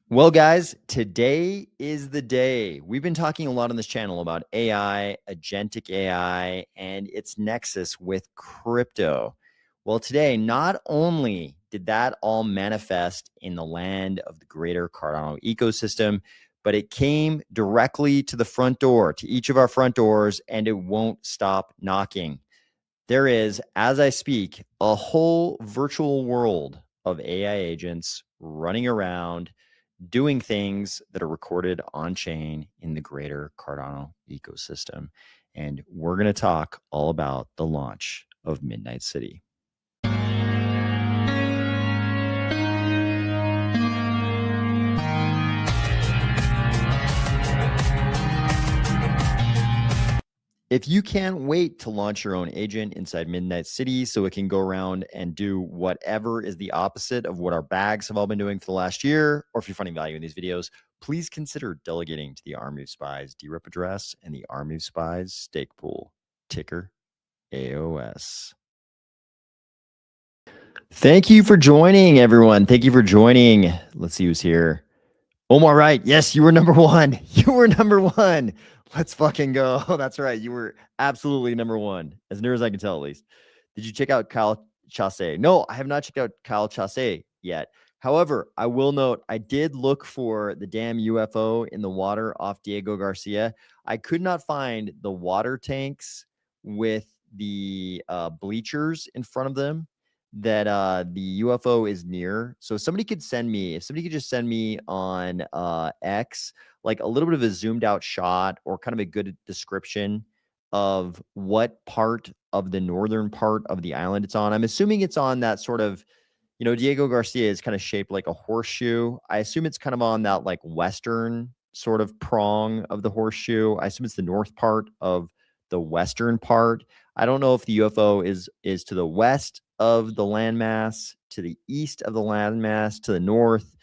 Well, guys, today is the day. We've been talking a lot on this channel about AI, agentic AI, and its nexus with crypto. Well, today, not only did that all manifest in the land of the greater Cardano ecosystem, but it came directly to the front door, to each of our front doors, and it won't stop knocking. There is, as I speak, a whole virtual world of AI agents running around doing things that are recorded on chain in the greater Cardano ecosystem. And we're going to talk all about the launch of Midnight City. If you can't wait to launch your own agent inside Midnight City so it can go around and do whatever is the opposite of what our bags have all been doing for the last year, or if you're finding value in these videos, please consider delegating to the Army of Spies DRep address and the Army of Spies stake pool, ticker AOS. Thank you for joining, everyone. Thank you for joining. Let's see who's here. Omar, right. Yes, you were number one. You were number one. Let's fucking go. That's right. You were absolutely number one, as near as I can tell, at least. Did you check out Kyle Chasse? No, I have not checked out Kyle Chasse yet. However, I will note I did look for the damn UFO in the water off Diego Garcia. I could not find the water tanks with the bleachers in front of them that the UFO is near. So if somebody could just send me on X like a little bit of a zoomed out shot or kind of a good description of what part of the northern part of the island it's on. I'm assuming it's on that sort of, Diego Garcia is kind of shaped like a horseshoe. I assume it's kind of on that like western sort of prong of the horseshoe. I assume it's the north part of the western part. I don't know if the UFO is to the west of the landmass, to the east of the landmass, to the north.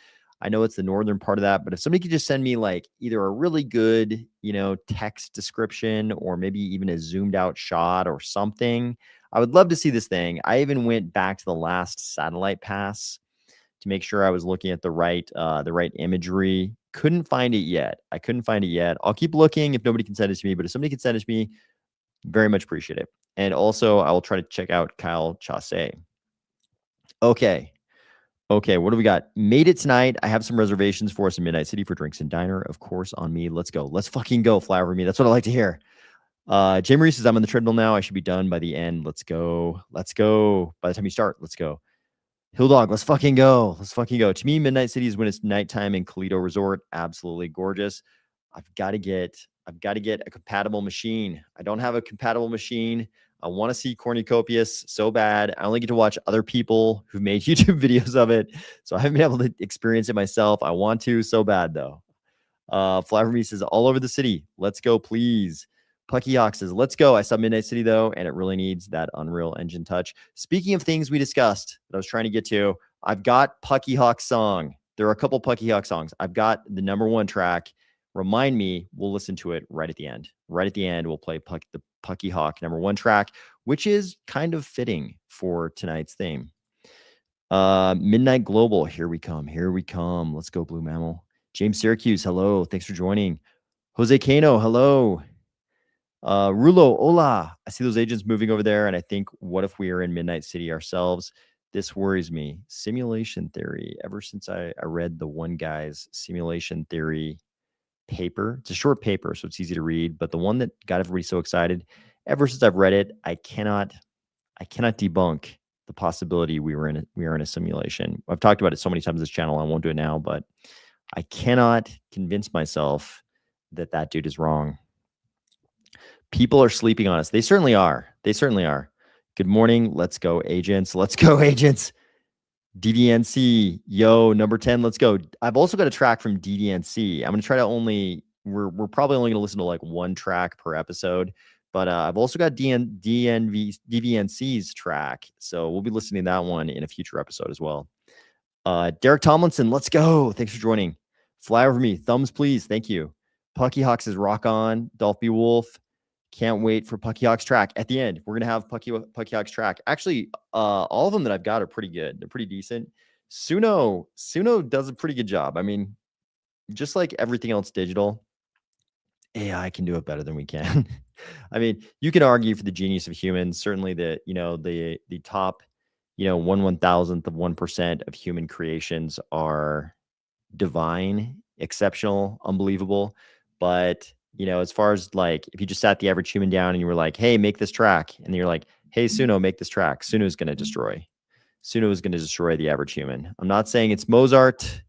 I know it's the northern part of that, but if somebody could just send me like either a really good, text description or maybe even a zoomed out shot or something, I would love to see this thing. I even went back to the last satellite pass to make sure I was looking at the right imagery. Couldn't find it yet. I couldn't find it yet. I'll keep looking if nobody can send it to me, but if somebody can send it to me, very much appreciate it. And also, I will try to check out Kyle Chasse. Okay. Okay, what do we got? Made it tonight. I have some reservations for us in Midnight City for drinks and diner. Of course, on me. Let's go. Let's fucking go. Fly over me. That's what I like to hear. Jay Marie says, I'm on the treadmill now. I should be done by the end. Let's go. Let's go. By the time you start, let's go. Hill Dog, let's fucking go. Let's fucking go. To me, Midnight City is when it's nighttime in Toledo Resort. Absolutely gorgeous. I've got to get a compatible machine. I don't have a compatible machine. I want to see Cornucopias so bad. I only get to watch other people who've made YouTube videos of it. So I haven't been able to experience it myself. I want to so bad though. Fly for me says all over the city. Let's go, please. Pucky Hawk says, let's go. I saw Midnight City though, and it really needs that Unreal Engine touch. Speaking of things we discussed that I was trying to get to, I've got Pucky Hawk's song. There are a couple Pucky Hawk songs. I've got the #1 track. Remind me, we'll listen to it right at the end. Right at the end, we'll play the Pucky Hawk #1 track, which is kind of fitting for tonight's theme. Midnight Global, here we come. Here we come. Let's go, Blue Mammal. James Syracuse, hello. Thanks for joining. Jose Cano, hello. Rulo, hola. I see those agents moving over there, and I think, what if we are in Midnight City ourselves? This worries me. Simulation theory. Ever since I read the one guy's simulation theory paper, it's a short paper, so it's easy to read, but the one that got everybody so excited, ever since I've read it, I cannot debunk the possibility we are in a simulation. I've talked about it so many times on this channel, I won't do it now, but I cannot convince myself that that dude is wrong. People are sleeping on us. They certainly are. They certainly are. Good morning. Let's go, agents. Let's go, agents. DDNC, yo, number 10. Let's go. I've also got a track from DDNC. I'm going to try to we're probably only going to listen to like one track per episode, but I've also got DVNC's track. So we'll be listening to that one in a future episode as well. Derek Tomlinson, let's go. Thanks for joining. Fly over me. Thumbs, please. Thank you. Pucky Hawk says rock on. Dolphy Wolf. Can't wait for Pucky Hawk's track. At the end, we're going to have Pucky Hawk's track. Actually, all of them that I've got are pretty good. They're pretty decent. Suno does a pretty good job. I mean, just like everything else digital, AI can do it better than we can. I mean, you can argue for the genius of humans. Certainly, the top, 1/1000th of 1% of human creations are divine, exceptional, unbelievable. But, as far as like, if you just sat the average human down and you were like, hey, make this track, and you're like, hey, Suno, make this track, Suno's going to destroy. Suno is going to destroy the average human. I'm not saying it's Mozart,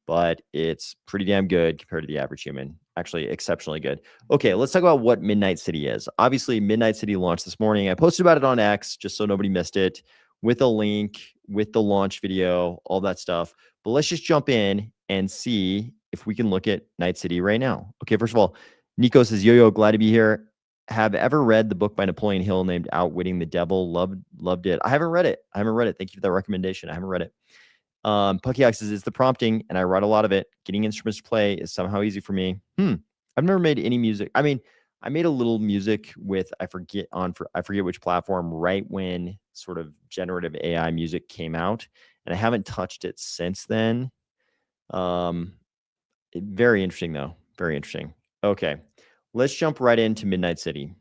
but it's pretty damn good compared to the average human. Actually, exceptionally good. Okay, let's talk about what Midnight City is. Obviously, Midnight City launched this morning. I posted about it on X just so nobody missed it, with a link, with the launch video, all that stuff. But let's just jump in and see if we can look at Night City right now. Okay, first of all, Nico says, Yo, glad to be here. Have ever read the book by Napoleon Hill named Outwitting the Devil? Loved it. I haven't read it. Thank you for that recommendation. I haven't read it. Puckyox says, it's the prompting, and I write a lot of it. Getting instruments to play is somehow easy for me. I've never made any music. I mean, I made a little music with, I forget which platform, right when sort of generative AI music came out, and I haven't touched it since then. Very interesting though. Very interesting. Okay. Let's jump right into Midnight City.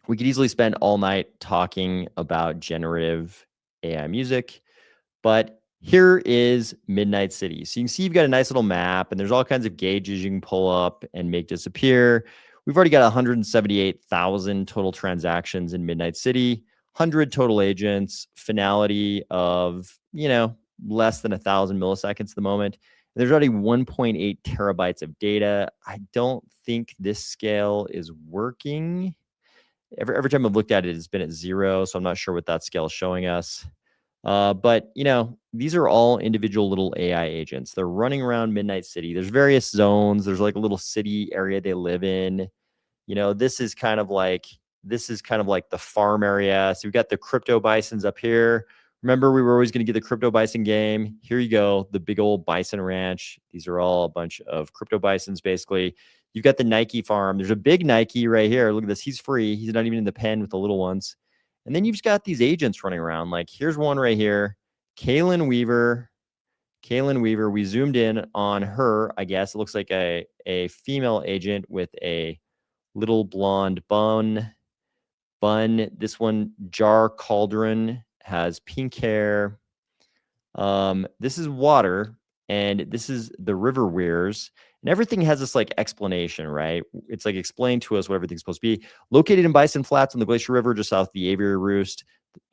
We could easily spend all night talking about generative AI music, but here is Midnight City. So you can see you've got a nice little map, and there's all kinds of gauges you can pull up and make disappear. We've already got 178,000 total transactions in Midnight City, 100 total agents, finality of, less than 1,000 milliseconds at the moment. There's already 1.8 terabytes of data. I don't think this scale is working. Every time I've looked at it, it's been at 0, so I'm not sure what that scale is showing us. But, these are all individual little AI agents. They're running around Midnight City. There's various zones. There's like a little city area they live in. This is kind of like the farm area. So we've got the crypto bisons up here. Remember, we were always going to get the crypto bison game. Here you go, the big old bison ranch. These are all a bunch of crypto bisons, basically. You've got the Nike farm. There's a big Nike right here. Look at this. He's free. He's not even in the pen with the little ones. And then you've just got these agents running around. Like, here's one right here. Kaylin Weaver. We zoomed in on her, I guess. It looks like a female agent with a little blonde bun. This one, Jar Cauldron, has pink hair. This is water, and this is the River Weirs. And everything has this like explanation, right? It's like explained to us what everything's supposed to be. Located in Bison Flats on the Glacier River, just south of the Aviary Roost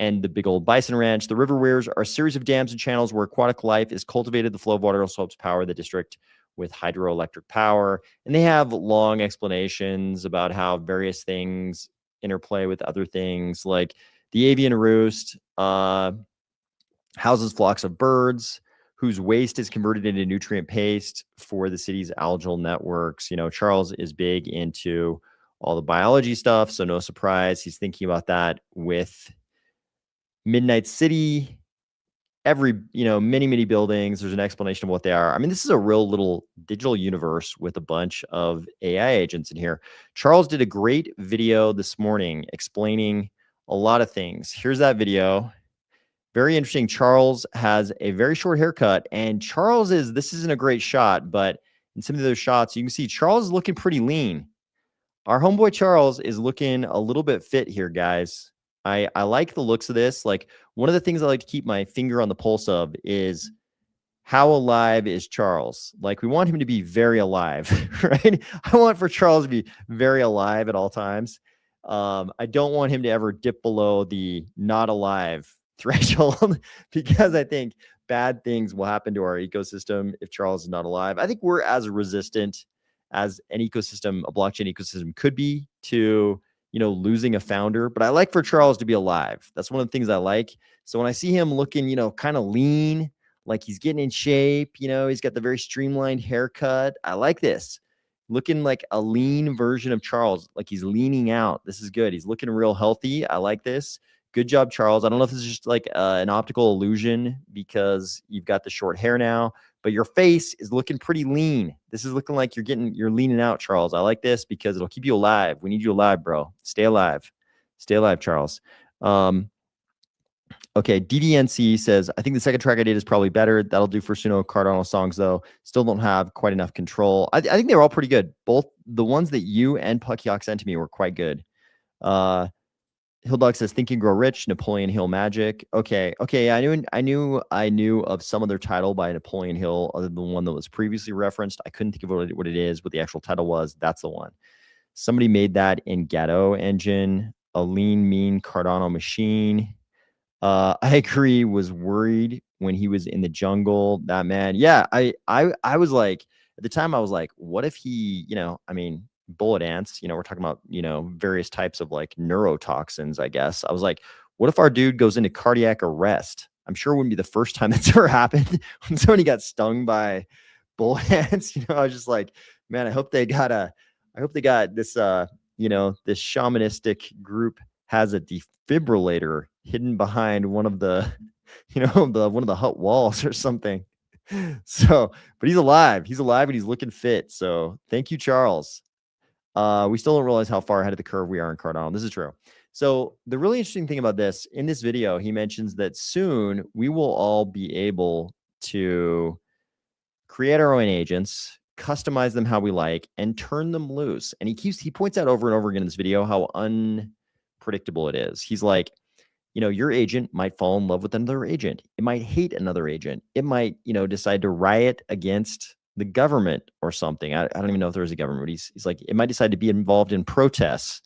and the big old bison ranch. The River Weirs are a series of dams and channels where aquatic life is cultivated. The flow of water also helps power the district with hydroelectric power. And they have long explanations about how various things interplay with other things, like the avian roost houses flocks of birds whose waste is converted into nutrient paste for the city's algal networks. Charles is big into all the biology stuff, so no surprise he's thinking about that with Midnight City. Many buildings, there's an explanation of what they are. I mean, this is a real little digital universe with a bunch of AI agents in here. Charles did a great video this morning explaining a lot of things. Here's that video. Very interesting. Charles has a very short haircut, and this isn't a great shot, but in some of those shots, you can see Charles is looking pretty lean. Our homeboy Charles is looking a little bit fit here, guys. I like the looks of this. Like, one of the things I like to keep my finger on the pulse of is how alive is Charles? Like, we want him to be very alive, right? I want for Charles to be very alive at all times. I don't want him to ever dip below the not alive threshold because I think bad things will happen to our ecosystem if Charles is not alive. I think we're as resistant as a blockchain ecosystem could be to, losing a founder. But I like for Charles to be alive. That's one of the things I like. So when I see him looking, kind of lean, like he's getting in shape, he's got the very streamlined haircut. I like this. Looking like a lean version of Charles, like he's leaning out. This is good. He's looking real healthy. I like this. Good job, Charles. I don't know if this is just like an optical illusion because you've got the short hair now, but your face is looking pretty lean. This is looking like you're leaning out, Charles. I like this because it'll keep you alive. We need you alive, bro. Stay alive. Stay alive, Charles. Okay, DDNC says, I think the second track I did is probably better. That'll do for Suno Cardano songs, though. Still don't have quite enough control. I think they were all pretty good. Both the ones that you and Puckyok sent to me were quite good. Hilldog says, Think and Grow Rich, Napoleon Hill Magic. Okay, yeah, I knew of some other title by Napoleon Hill other than the one that was previously referenced. I couldn't think of what it is, what the actual title was. That's the one. Somebody made that in Gatto Engine, a lean, mean Cardano machine. I agree, was worried when he was in the jungle. That man, yeah, I was like, at the time I was like, what if he, I mean, bullet ants, we're talking about, various types of like neurotoxins, I guess. I was like, what if our dude goes into cardiac arrest? I'm sure it wouldn't be the first time that's ever happened when somebody got stung by bullet ants. I was just like, man, I hope they got this, this shamanistic group has a defibrillator hidden behind one of the, one of the hut walls or something. So, but he's alive. He's alive and he's looking fit. So thank you, Charles. We still don't realize how far ahead of the curve we are in Cardano. This is true. So the really interesting thing about this, in this video, he mentions that soon we will all be able to create our own agents, customize them how we like, and turn them loose. And he points out over and over again in this video how unpredictable it is. He's like, your agent might fall in love with another agent. It might hate another agent. It might, decide to riot against the government or something. I don't even know if there is a government, but he's like, it might decide to be involved in protests.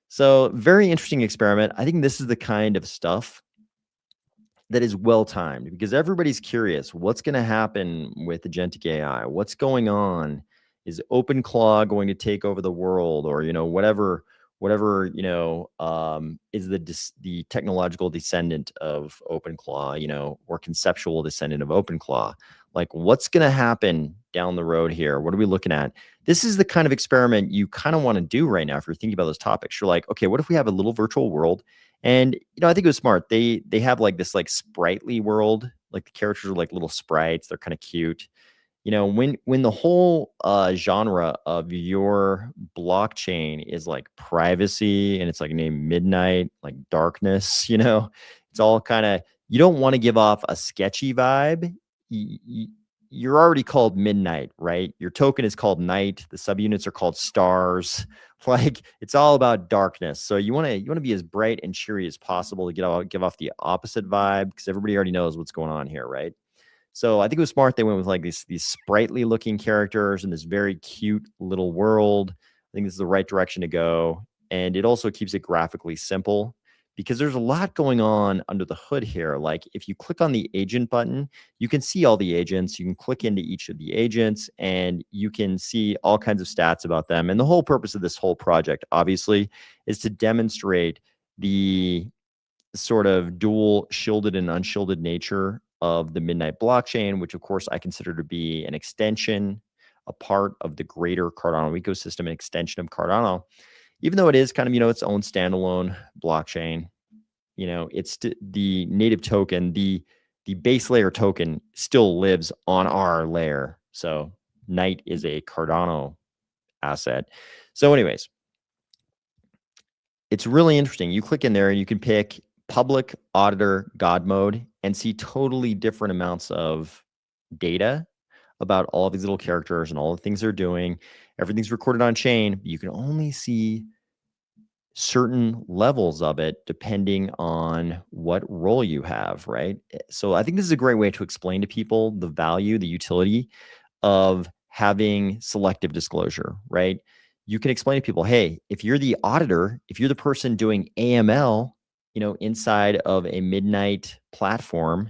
So very interesting experiment. I think this is the kind of stuff that is well-timed because everybody's curious. What's going to happen with agentic AI? What's going on? Is OpenClaw going to take over the world, or, whatever, is the technological descendant of OpenClaw, or conceptual descendant of OpenClaw? Like, what's going to happen down the road here? What are we looking at? This is the kind of experiment you kind of want to do right now. If you're thinking about those topics, you're like, okay, what if we have a little virtual world? And, I think it was smart. They have like this like sprightly world, like the characters are like little sprites. They're kind of cute. When the whole genre of your blockchain is like privacy and it's like named midnight, like darkness, it's all kind of, you don't want to give off a sketchy vibe. You're already called midnight, right? Your token is called night. The subunits are called stars. Like, it's all about darkness. So you want to be as bright and cheery as possible to give off the opposite vibe, because everybody already knows what's going on here, right? So I think it was smart. They went with like these sprightly looking characters in this very cute little world. I think this is the right direction to go. And it also keeps it graphically simple, because there's a lot going on under the hood here. Like, if you click on the agent button, you can see all the agents. You can click into each of the agents and you can see all kinds of stats about them. And the whole purpose of this whole project, obviously, is to demonstrate the sort of dual shielded and unshielded nature of the Midnight blockchain, which of course I consider to be an extension, a part of the greater Cardano ecosystem, an extension of Cardano, even though it is kind of, its own standalone blockchain. It's the native token, the base layer token still lives on our layer. So Night is a Cardano asset. So anyways, it's really interesting. You click in there and you can pick public auditor God mode and see totally different amounts of data about all of these little characters and all the things they're doing. Everything's recorded on chain. You can only see certain levels of it depending on what role you have, right? So I think this is a great way to explain to people the value, the utility of having selective disclosure, right? You can explain to people, hey, if you're the auditor, if you're the person doing AML, inside of a Midnight platform,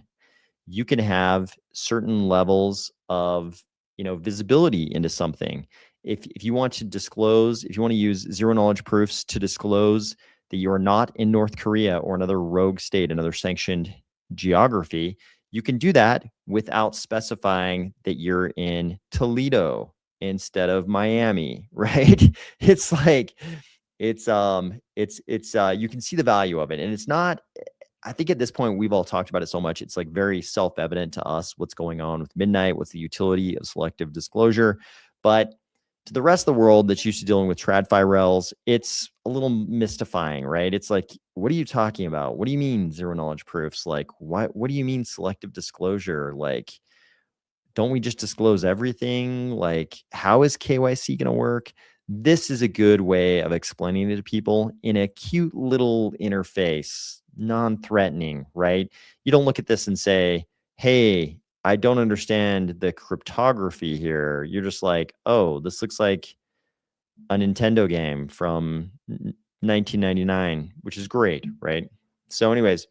you can have certain levels of, visibility into something. If you want to disclose, if you want to use zero knowledge proofs to disclose that you are not in North Korea or another rogue state, another sanctioned geography, you can do that without specifying that you're in Toledo instead of Miami, right? It's like, you can see the value of it. And it's not, I think at this point, we've all talked about it so much. It's like very self-evident to us what's going on with Midnight, what's the utility of selective disclosure. But to the rest of the world that's used to dealing with TradFi rels, it's a little mystifying, right? It's like, what are you talking about? What do you mean zero knowledge proofs? Like, what do you mean selective disclosure? Like, don't we just disclose everything? Like, how is KYC going to work? This is a good way of explaining it to people in a cute little interface, non-threatening, right? You don't look at this and say, hey, I don't understand the cryptography here. You're just like, oh, this looks like a Nintendo game from 1999, which is great, right? So anyways,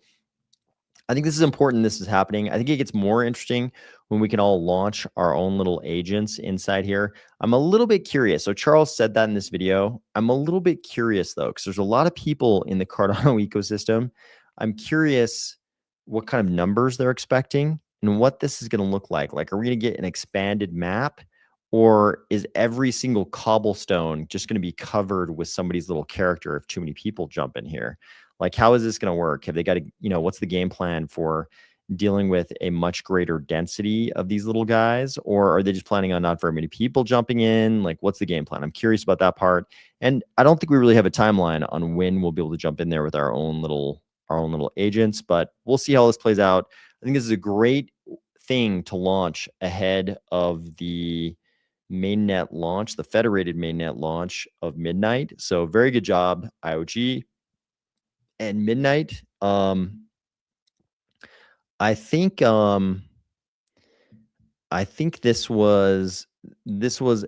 I think this is important. This is happening. I think it gets more interesting when we can all launch our own little agents inside here. I'm a little bit curious. So Charles said that in this video. I'm a little bit curious though, because there's a lot of people in the Cardano ecosystem. I'm curious what kind of numbers they're expecting and what this is going to look like. Like, are we going to get an expanded map? Or is every single cobblestone just going to be covered with somebody's little character if too many people jump in here? Like, how is this going to work? Have they got to, what's the game plan for dealing with a much greater density of these little guys? Or are they just planning on not very many people jumping in? Like, what's the game plan? I'm curious about that part. And I don't think we really have a timeline on when we'll be able to jump in there with our own little agents, but we'll see how this plays out. I think this is a great thing to launch ahead of the mainnet launch, the federated mainnet launch of Midnight. So very good job, IOG and Midnight. I think this was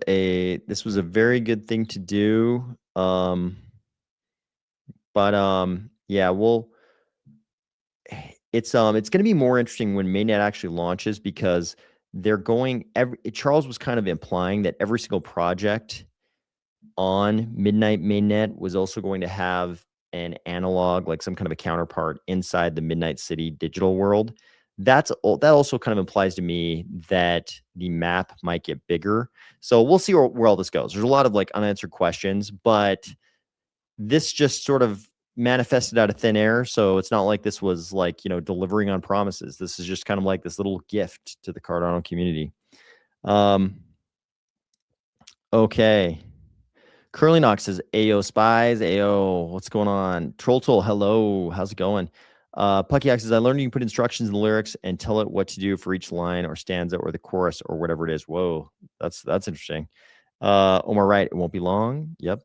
a very good thing to do. Yeah, it's going to be more interesting when mainnet actually launches, because they're going Charles was kind of implying that every single project on Midnight mainnet was also going to have an analog, like some kind of a counterpart inside the Midnight City digital world. That also kind of implies to me that the map might get bigger. So we'll see where all this goes. There's a lot of like unanswered questions, but this just sort of manifested out of thin air. So it's not like this was like, delivering on promises. This is just kind of like this little gift to the Cardano community. Okay. Curly Knox says, Ayo Spies, Ayo, what's going on? Troll Tool, hello, how's it going? Puckyok says, I learned you can put instructions in the lyrics and tell it what to do for each line or stanza or the chorus or whatever it is. Whoa, that's interesting. Omar Wright, it won't be long. Yep.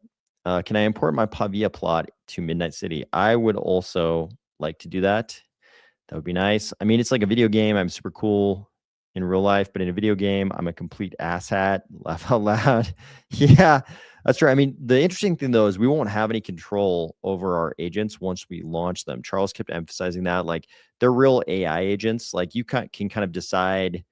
Can I import my Pavia plot to Midnight City? I would also like to do that. That would be nice. I mean, it's like a video game. I'm super cool in real life, but in a video game, I'm a complete asshat. Laugh out loud. Yeah, that's right. I mean, the interesting thing though is we won't have any control over our agents once we launch them. Charles kept emphasizing that, like, they're real AI agents. Like, you can kind of decide.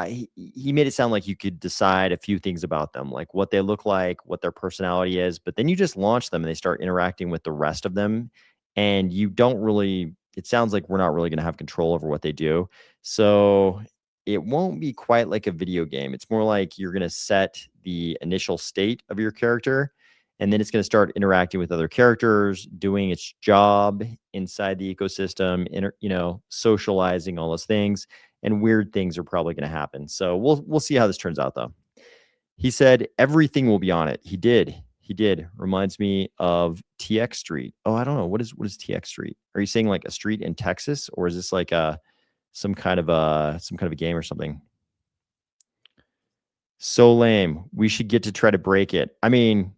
He made it sound like you could decide a few things about them, like what they look like, what their personality is, but then you just launch them and they start interacting with the rest of them, and you don't really. It sounds like we're not really going to have control over what they do. So it won't be quite like a video game. It's more like you're going to set the initial state of your character, and then it's going to start interacting with other characters, doing its job inside the ecosystem, socializing, all those things, and weird things are probably going to happen. So we'll see how this turns out, though. He said everything will be on it. He did. Reminds me of TX Street. Oh, I don't know. What is TX Street? Are you saying like a street in Texas, or is this like some kind of a game or something? So lame. We should get to try to break it. I mean,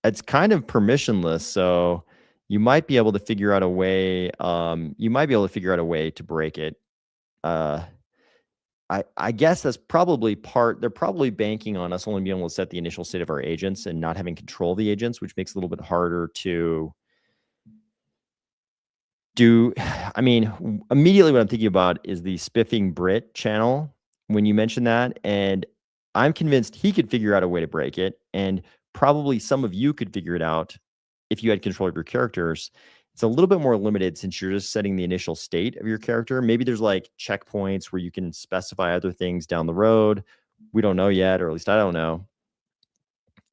it's kind of permissionless, so you might be able to figure out a way. To break it. I guess that's probably they're probably banking on us only being able to set the initial state of our agents and not having control of the agents, which makes it a little bit harder to do. I mean, immediately what I'm thinking about is the Spiffing Brit channel when you mentioned that, and I'm convinced he could figure out a way to break it, and probably some of you could figure it out if you had control of your characters. It's a little bit more limited since you're just setting the initial state of your character. Maybe there's like checkpoints where you can specify other things down the road. We don't know yet, or at least I don't know.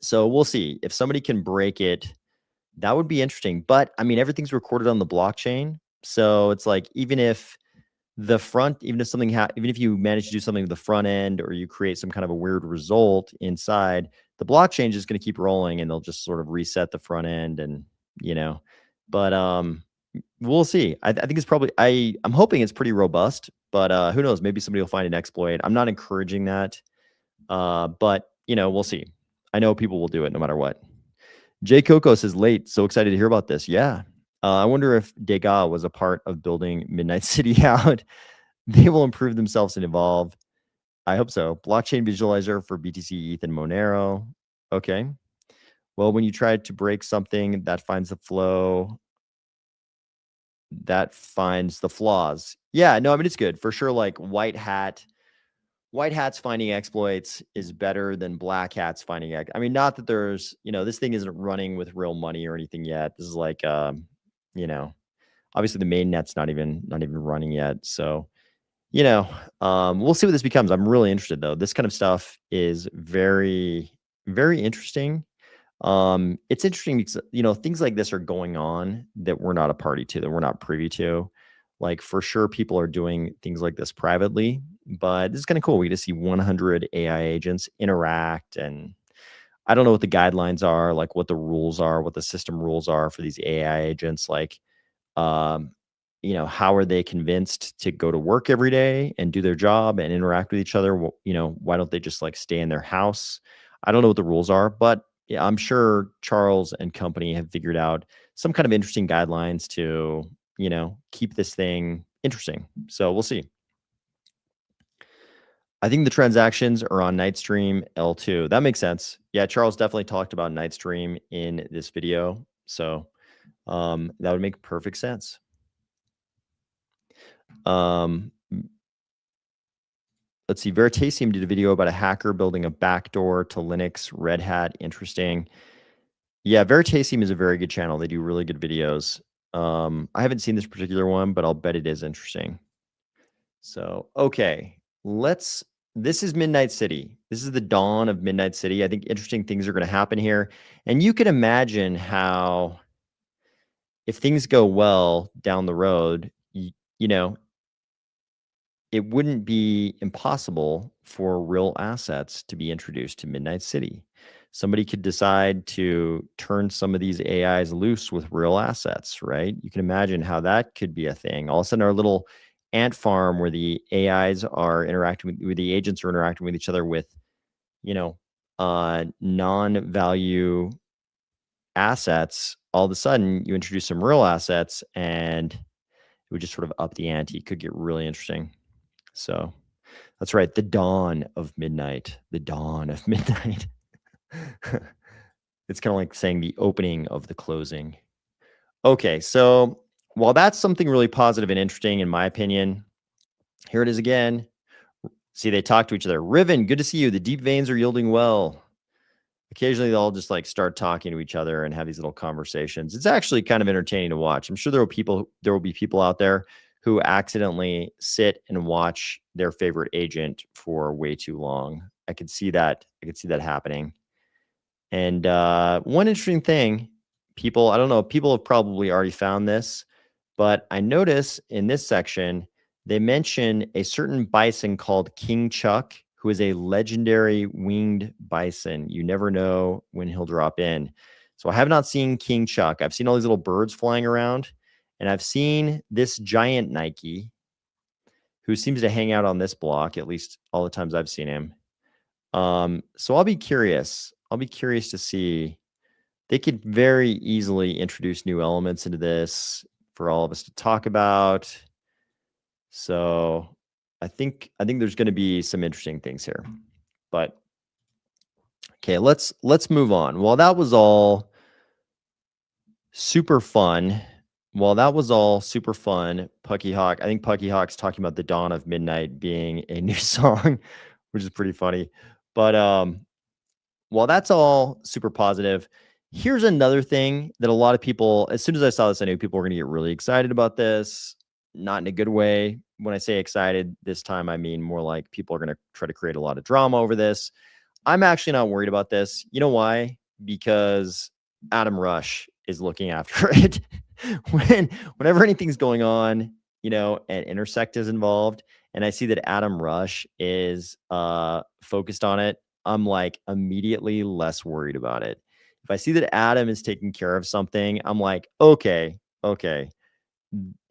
So we'll see. If somebody can break it, that would be interesting. But I mean, everything's recorded on the blockchain. So it's like, even if you manage to do something with the front end, or you create some kind of a weird result inside, the blockchain is just going to keep rolling, and they'll just sort of reset the front end, and But we'll see. I think it's probably I'm hoping it's pretty robust, but who knows? Maybe somebody will find an exploit. I'm not encouraging that, but we'll see. I know people will do it no matter what. Jay Coco says late. So excited to hear about this. Yeah. I wonder if Degas was a part of building Midnight City out. They will improve themselves and evolve. I hope so. Blockchain visualizer for BTC, ETH, and Monero. Okay. Well, when you try to break something that finds the flow, that finds the flaws. Yeah, no, I mean, it's good for sure. Like white hats finding exploits is better than black hats finding. I mean, not that there's, this thing isn't running with real money or anything yet. This is like, obviously the main net's not even running yet. So, we'll see what this becomes. I'm really interested though. This kind of stuff is very, very interesting. It's interesting because, things like this are going on that we're not a party to, that we're not privy to. Like for sure, people are doing things like this privately, but this is kind of cool. We get to see 100 AI agents interact, and I don't know what the guidelines are, like what the rules are, what the system rules are for these AI agents. Like, um, how are they convinced to go to work every day and do their job and interact with each other? Why don't they just like stay in their house? I don't know what the rules are, but yeah, I'm sure Charles and company have figured out some kind of interesting guidelines to, keep this thing interesting. So we'll see. I think the transactions are on Nightstream L2. That makes sense. Yeah, Charles definitely talked about Nightstream in this video. So that would make perfect sense. Let's see. Veritasium did a video about a hacker building a backdoor to Linux, Red Hat. Interesting. Yeah, Veritasium is a very good channel. They do really good videos. I haven't seen this particular one, but I'll bet it is interesting. So, okay, this is Midnight City. This is the dawn of Midnight City. I think interesting things are going to happen here. And you can imagine how, if things go well down the road, it wouldn't be impossible for real assets to be introduced to Midnight City. Somebody could decide to turn some of these AIs loose with real assets, right? You can imagine how that could be a thing. All of a sudden, our little ant farm where the AIs are interacting with the agents are interacting with each other with, non-value assets. All of a sudden, you introduce some real assets, and it would just sort of up the ante. It could get really interesting. So that's right. The dawn of midnight. The dawn of midnight. It's kind of like saying the opening of the closing. Okay, so while that's something really positive and interesting, in my opinion, here it is again. See, they talk to each other. Riven, good to see you. The deep veins are yielding well. Occasionally, they'll just like start talking to each other and have these little conversations. It's actually kind of entertaining to watch. I'm sure there will be people out there who accidentally sit and watch their favorite agent for way too long. I could see that. Happening. And one interesting thing, I don't know, people have probably already found this, but I notice in this section, they mention a certain bison called King Chuck, who is a legendary winged bison. You never know when he'll drop in. So I have not seen King Chuck. I've seen all these little birds flying around, and I've seen this giant Nike who seems to hang out on this block, at least all the times I've seen him. So I'll be curious. To see. They could very easily introduce new elements into this for all of us to talk about. So I think there's going to be some interesting things here. But okay, let's move on. While that was all super fun, Pucky Hawk, I think Pucky Hawk's talking about the dawn of midnight being a new song, which is pretty funny. But while that's all super positive, here's another thing that a lot of people, as soon as I saw this, I knew people were going to get really excited about this. Not in a good way. When I say excited this time, I mean more like people are going to try to create a lot of drama over this. I'm actually not worried about this. You know why? Because Adam Rush is looking after it. Whenever anything's going on, and Intersect is involved, and I see that Adam Rush is focused on it, I'm like immediately less worried about it. If I see that Adam is taking care of something, I'm like, okay,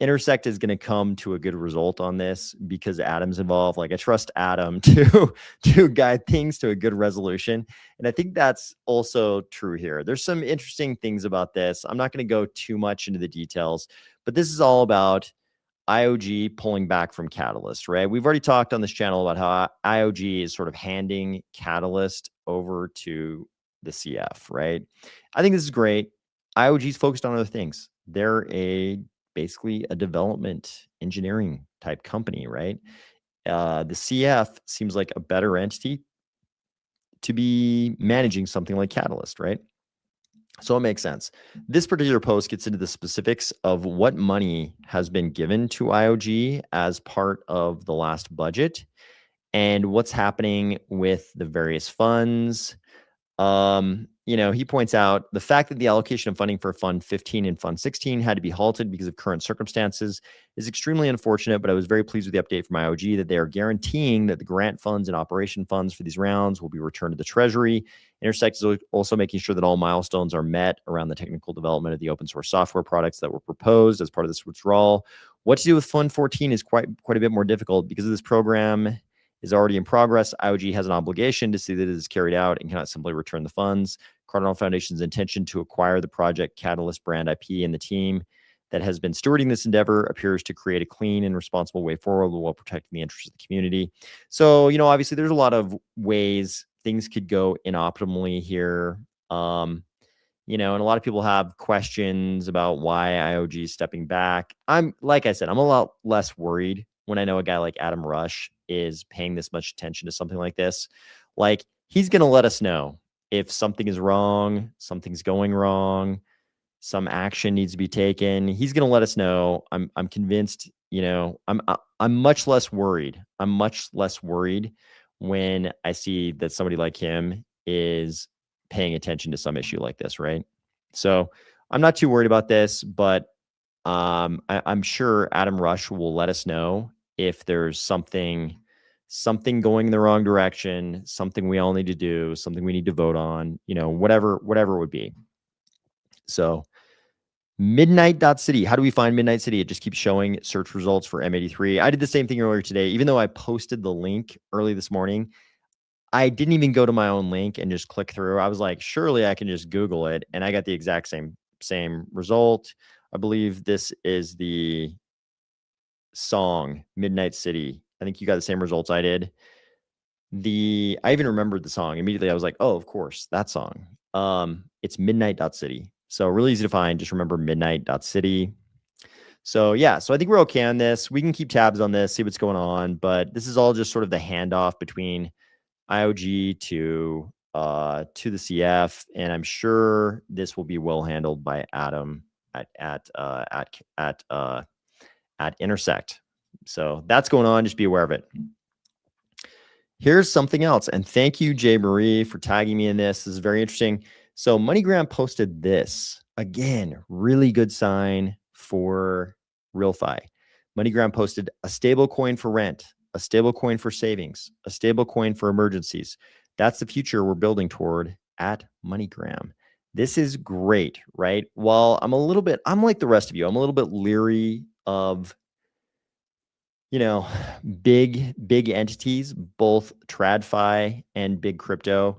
Intersect is going to come to a good result on this because Adam's involved. Like I trust Adam to guide things to a good resolution. And I think that's also true here. There's some interesting things about this. I'm not going to go too much into the details, but this is all about IOG pulling back from Catalyst, right? We've already talked on this channel about how IOG is sort of handing Catalyst over to the CF, right? I think this is great. IOG is focused on other things. They're basically a development engineering type company, right? The CF seems like a better entity to be managing something like Catalyst, right? So it makes sense. This particular post gets into the specifics of what money has been given to IOG as part of the last budget and what's happening with the various funds. He points out the fact that the allocation of funding for Fund 15 and Fund 16 had to be halted because of current circumstances is extremely unfortunate, but I was very pleased with the update from IOG that they are guaranteeing that the grant funds and operation funds for these rounds will be returned to the Treasury. Intersect is also making sure that all milestones are met around the technical development of the open source software products that were proposed as part of this withdrawal. What to do with Fund 14 is quite a bit more difficult because of this program is already in progress. IOG has an obligation to see that it is carried out and cannot simply return the funds. Cardano Foundation's intention to acquire the project Catalyst brand IP and the team that has been stewarding this endeavor appears to create a clean and responsible way forward while protecting the interests of the community. So, obviously there's a lot of ways things could go inoptimally here. And a lot of people have questions about why IOG is stepping back. Like I said, I'm a lot less worried when I know a guy like Adam Rush is paying this much attention to something like this. Like he's going to let us know if something is wrong, something's going wrong, some action needs to be taken. He's going to let us know. I'm convinced, I'm much less worried. I'm much less worried when I see that somebody like him is paying attention to some issue like this, right? So I'm not too worried about this, but I'm sure Adam Rush will let us know if there's something going in the wrong direction, something we all need to do, something we need to vote on, whatever it would be. So Midnight.City. How do we find Midnight City? It just keeps showing search results for M83. I did the same thing earlier today. Even though I posted the link early this morning, I didn't even go to my own link and just click through. I was like, surely I can just Google it. And I got the exact same result. I believe this is the song Midnight City. I think you got the same results I did. I even remembered the song. Immediately I was like, oh, of course, that song. It's Midnight.City. So really easy to find. Just remember Midnight.City. So yeah, so I think we're okay on this. We can keep tabs on this, see what's going on, but this is all just sort of the handoff between IOG to the CF, and I'm sure this will be well handled by Adam at Intersect. So that's going on. Just be aware of it. Here's something else, and thank you, Jay Marie, for tagging me in this. This is very interesting. So MoneyGram posted this again. Really good sign for RealFi. MoneyGram posted a stable coin for rent, a stable coin for savings, a stable coin for emergencies. That's the future we're building toward at MoneyGram. This is great, right? While I'm like the rest of you, I'm a little bit leery of, big entities, both TradFi and big crypto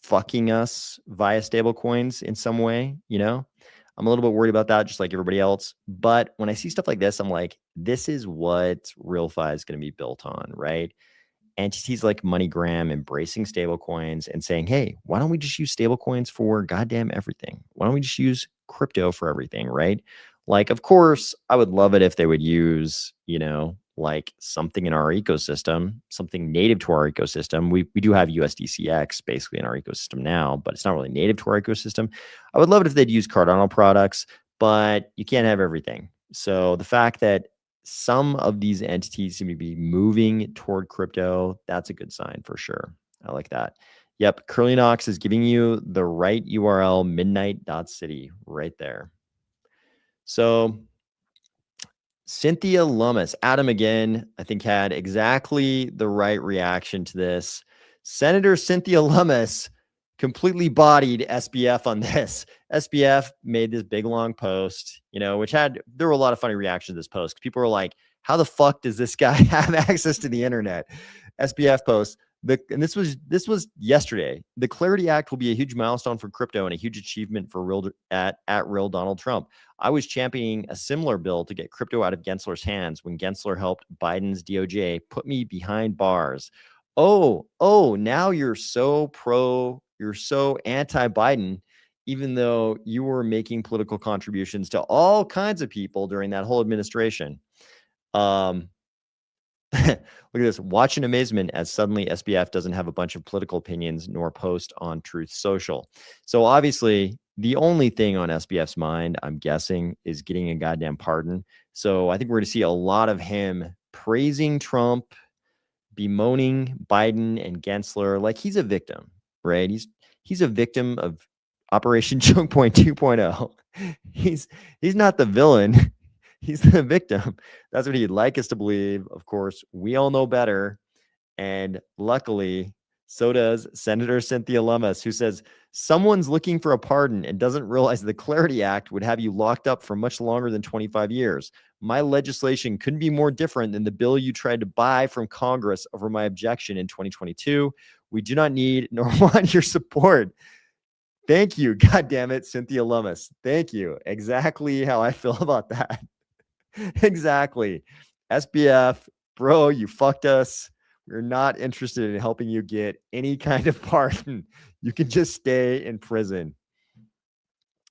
fucking us via stable coins in some way. I'm a little bit worried about that, just like everybody else. But when I see stuff like this, I'm like, this is what RealFi is going to be built on, right? Entities like MoneyGram embracing stablecoins and saying, hey, why don't we just use stablecoins for goddamn everything? Why don't we just use crypto for everything, right? Like, of course, I would love it if they would use, like something in our ecosystem, something native to our ecosystem. We do have USDCX basically in our ecosystem now, but it's not really native to our ecosystem. I would love it if they'd use Cardano products, but you can't have everything. So the fact that some of these entities seem to be moving toward crypto, that's a good sign for sure. I like that. Yep, Curly Knox is giving you the right URL, midnight.city, right there. So Cynthia Lummis, Adam again, I think had exactly the right reaction to this. Senator Cynthia Lummis completely bodied SBF on this. SBF made this big long post, which there were a lot of funny reactions to this post. People were like, how the fuck does this guy have access to the internet? SBF post. And this was yesterday. The Clarity Act will be a huge milestone for crypto and a huge achievement for real Donald Trump. I was championing a similar bill to get crypto out of Gensler's hands when Gensler helped Biden's DOJ put me behind bars. Oh, now you're so anti-Biden, even though you were making political contributions to all kinds of people during that whole administration. Look at this. Watch in amazement as suddenly SBF doesn't have a bunch of political opinions nor post on Truth Social. So obviously, the only thing on SBF's mind, I'm guessing, is getting a goddamn pardon. So I think we're going to see a lot of him praising Trump, bemoaning Biden and Gensler like he's a victim, right? He's a victim of Operation Choke Point 2.0. He's not the villain. He's the victim. That's what he'd like us to believe. Of course, we all know better. And luckily, so does Senator Cynthia Lummis, who says, someone's looking for a pardon and doesn't realize the Clarity Act would have you locked up for much longer than 25 years. My legislation couldn't be more different than the bill you tried to buy from Congress over my objection in 2022. We do not need nor want your support. Thank you. God damn it, Cynthia Lummis. Thank you. Exactly how I feel about that. Exactly. SBF, bro, you fucked us. We're not interested in helping you get any kind of pardon. You can just stay in prison.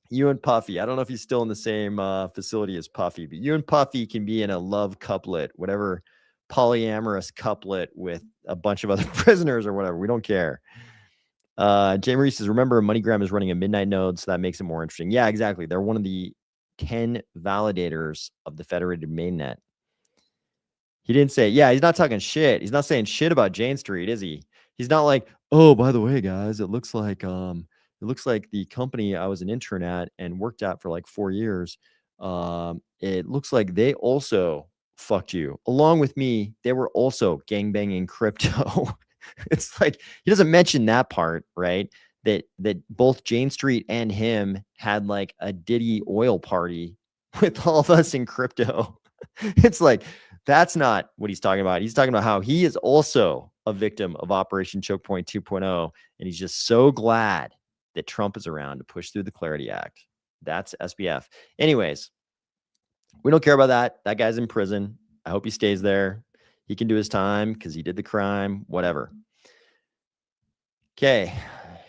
You and Puffy, I don't know if he's still in the same facility as Puffy, but you and Puffy can be in a love couplet, whatever polyamorous couplet with a bunch of other prisoners or whatever. We don't care. Jay Marie says, remember, MoneyGram is running a midnight node, so that makes it more interesting. Yeah, exactly. They're one of the 10 validators of the federated mainnet. He didn't say, yeah, he's not talking shit. He's not saying shit about Jane Street, is he? He's not like, oh, by the way, guys, it looks like the company I was an intern at and worked at for like 4 years. It looks like they also fucked you. Along with me, they were also gangbanging crypto. It's like he doesn't mention that part, right? That both Jane Street and him had like a Diddy oil party with all of us in crypto. It's like, that's not what he's talking about. He's talking about how he is also a victim of Operation Choke Point 2.0. And he's just so glad that Trump is around to push through the Clarity Act. That's SBF. Anyways, we don't care about that. That guy's in prison. I hope he stays there. He can do his time because he did the crime, whatever. Okay,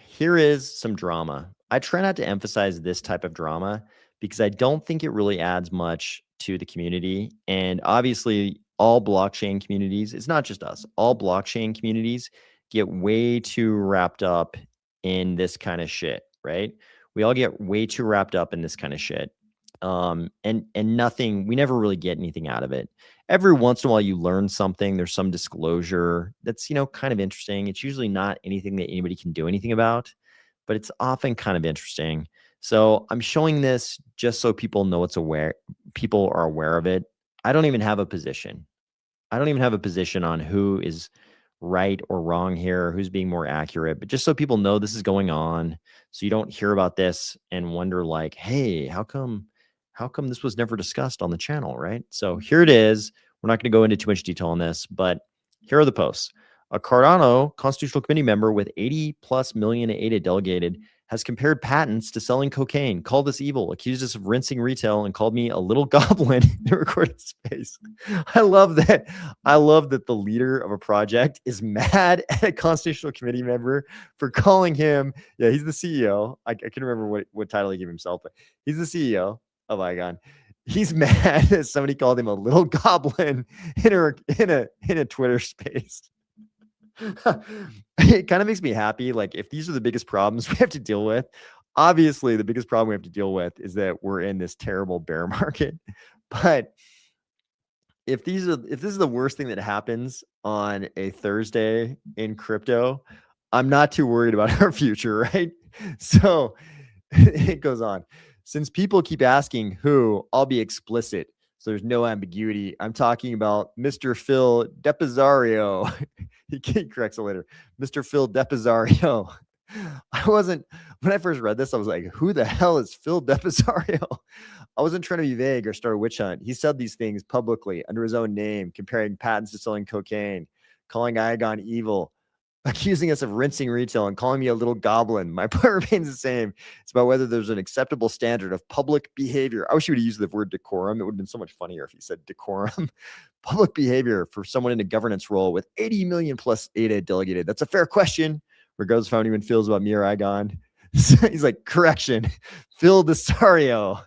here is some drama. I try not to emphasize this type of drama because I don't think it really adds much to the community. And obviously, all blockchain communities, it's not just us, all blockchain communities get way too wrapped up in this kind of shit, right? We all get way too wrapped up in this kind of shit. And nothing, we never really get anything out of it. Every once in a while you learn something, there's some disclosure that's, kind of interesting. It's usually not anything that anybody can do anything about, but it's often kind of interesting. So I'm showing this just so people know people are aware of it. I don't even have a position. I don't even have a position on who is right or wrong here, who's being more accurate, but just so people know this is going on. So you don't hear about this and wonder like, hey, how come this was never discussed on the channel, right? So here it is. We're not going to go into too much detail on this, but here are the posts. A Cardano Constitutional Committee member with 80 plus million ADA delegated has compared patents to selling cocaine, called us evil, accused us of rinsing retail, and called me a little goblin in a recorded space. I love that. I love that the leader of a project is mad at a Constitutional Committee member for calling him. Yeah, he's the CEO. I can't remember what title he gave himself, but he's the CEO. Oh my God. He's mad that somebody called him a little goblin in a Twitter space. It kind of makes me happy. Like, if these are the biggest problems we have to deal with, obviously the biggest problem we have to deal with is that we're in this terrible bear market. But if this is the worst thing that happens on a Thursday in crypto, I'm not too worried about our future, right? So it goes on. Since people keep asking who, I'll be explicit. So there's no ambiguity. I'm talking about Mr. Phil DePizzario. He corrects it later. Mr. Phil DePizzario. When I first read this, I was like, who the hell is Phil Depisario? I wasn't trying to be vague or start a witch hunt. He said these things publicly under his own name, comparing patents to selling cocaine, calling Iagon evil, accusing us of rinsing retail, and calling me a little goblin. My point remains the same. It's about whether there's an acceptable standard of public behavior. I wish he would have used the word decorum. It would have been so much funnier if he said decorum. Public behavior for someone in a governance role with 80 million plus ADA delegated. That's a fair question, regardless of how anyone feels about me or Iagon. He's like, correction, Phil Desario.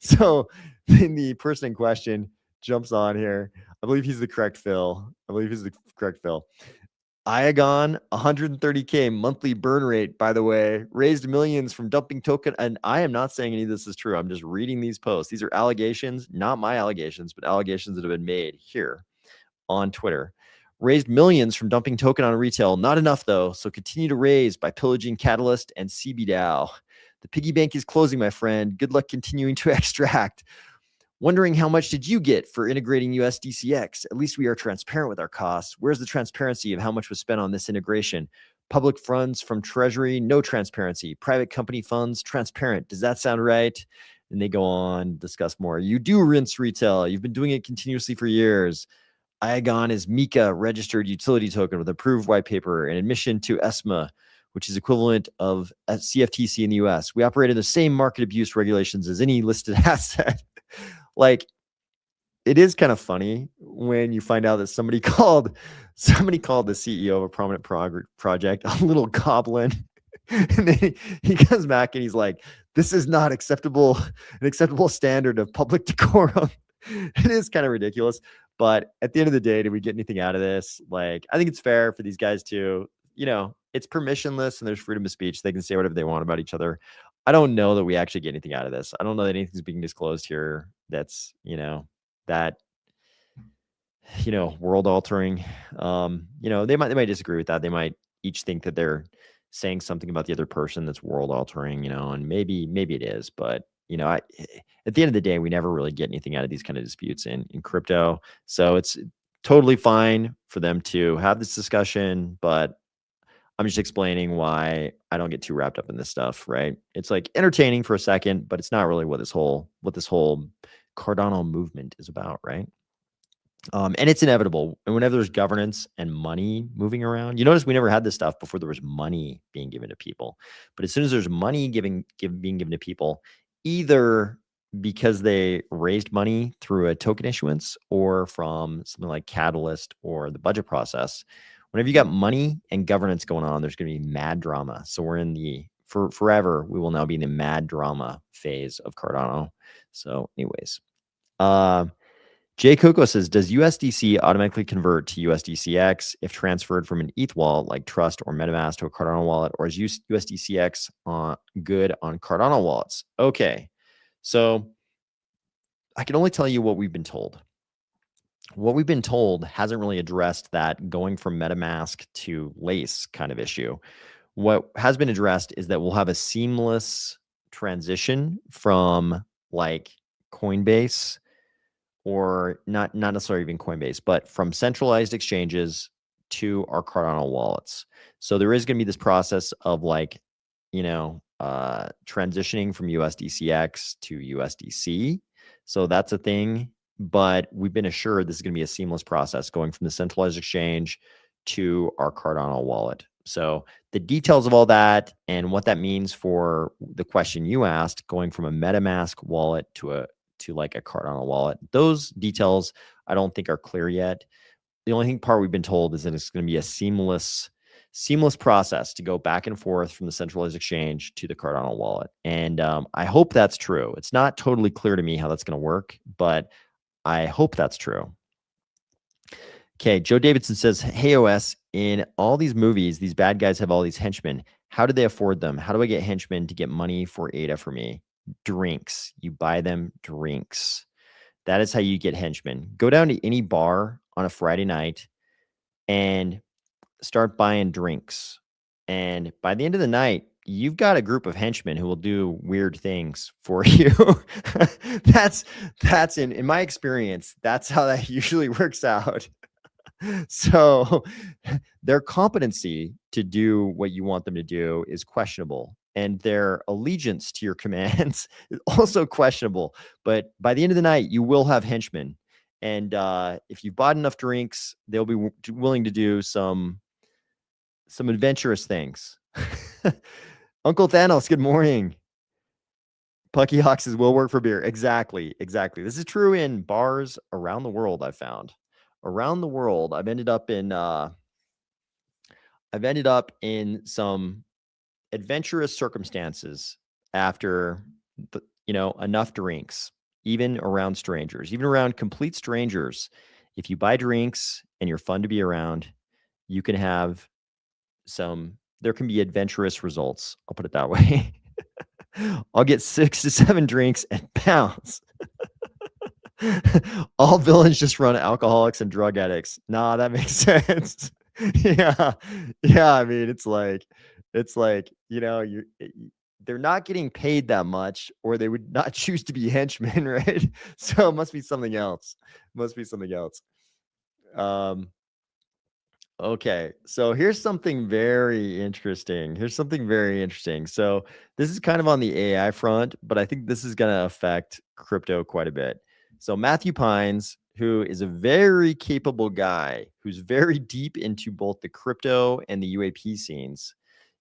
So then the person in question jumps on here. I believe he's the correct Phil. Iagon, 130K monthly burn rate, by the way, raised millions from dumping token. And I am not saying any of this is true. I'm just reading these posts. These are allegations, not my allegations, but allegations that have been made here on Twitter. Raised millions from dumping token on retail. Not enough, though. So continue to raise by pillaging Catalyst and CBDAO. The piggy bank is closing, my friend. Good luck continuing to extract. Wondering how much did you get for integrating USDCX? At least we are transparent with our costs. Where's the transparency of how much was spent on this integration? Public funds from Treasury, no transparency. Private company funds, transparent. Does that sound right? And they go on, discuss more. You do rinse retail. You've been doing it continuously for years. Iagon is Mika registered utility token with approved white paper and admission to ESMA, which is equivalent of CFTC in the US. We operate in the same market abuse regulations as any listed asset. Like, it is kind of funny when you find out that somebody called the CEO of a prominent project a little goblin. And then he comes back and he's like, this is not an acceptable standard of public decorum. It is kind of ridiculous. But at the end of the day, did we get anything out of this? Like, I think it's fair for these guys to, it's permissionless and there's freedom of speech. They can say whatever they want about each other. I don't know that we actually get anything out of this. I don't know that anything's being disclosed here that's, world altering. They might disagree with that. They might each think that they're saying something about the other person that's world altering, and maybe it is, but at the end of the day, we never really get anything out of these kind of disputes in crypto. So it's totally fine for them to have this discussion, but I'm just explaining why I don't get too wrapped up in this stuff, right? It's like entertaining for a second, but it's not really what this whole Cardano movement is about, right? And it's inevitable. And whenever there's governance and money moving around, you notice we never had this stuff before there was money being given to people. But as soon as there's money being given to people, either because they raised money through a token issuance or from something like Catalyst or the budget process, whenever you got money and governance going on, there's going to be mad drama. So we're in forever, we will now be in the mad drama phase of Cardano. So anyways, Jay Coco says, does USDC automatically convert to USDCX if transferred from an ETH wallet like Trust or MetaMask to a Cardano wallet, or is USDCX good on Cardano wallets? Okay, so I can only tell you what we've been told. What we've been told hasn't really addressed that going from MetaMask to Lace kind of issue. What has been addressed is that we'll have a seamless transition from like Coinbase, or not necessarily even Coinbase, but from centralized exchanges to our Cardano wallets. So there is going to be this process of like, transitioning from USDCX to USDC. So that's a thing, but we've been assured this is going to be a seamless process going from the centralized exchange to our Cardano wallet. So the details of all that and what that means for the question you asked, going from a MetaMask wallet to like a Cardano wallet, those details I don't think are clear yet. The only part we've been told is that it's going to be a seamless process to go back and forth from the centralized exchange to the Cardano wallet. And I hope that's true. It's not totally clear to me how that's going to work, but I hope that's true. Okay, Joe Davidson says, hey OS, in all these movies, these bad guys have all these henchmen. How do they afford them? How do I get henchmen to get money for ADA for me? Drinks. You buy them drinks. That is how you get henchmen. Go down to any bar on a Friday night and start buying drinks. And by the end of the night, you've got a group of henchmen who will do weird things for you. That's in my experience, that's how that usually works out. So their competency to do what you want them to do is questionable. And their allegiance to your commands is also questionable. But by the end of the night, you will have henchmen. And if you've bought enough drinks, they'll be willing to do some adventurous things. Uncle Thanos, good morning. Pucky Hawk says, will work for beer. Exactly. This is true in bars around the world, I've found. Around the world, I've ended up in some adventurous circumstances after enough drinks, even around strangers, even around complete strangers. If you buy drinks and you're fun to be around, you can have there can be adventurous results. I'll put it that way. I'll get 6 to 7 drinks and bounce. All villains just run alcoholics and drug addicts. Nah, that makes sense. Yeah. I mean, it's like, they're not getting paid that much, or they would not choose to be henchmen, right? So it must be something else. Okay, so here's something very interesting. So this is kind of on the AI front, but I think this is going to affect crypto quite a bit. So Matthew Pines, who is a very capable guy, who's very deep into both the crypto and the UAP scenes.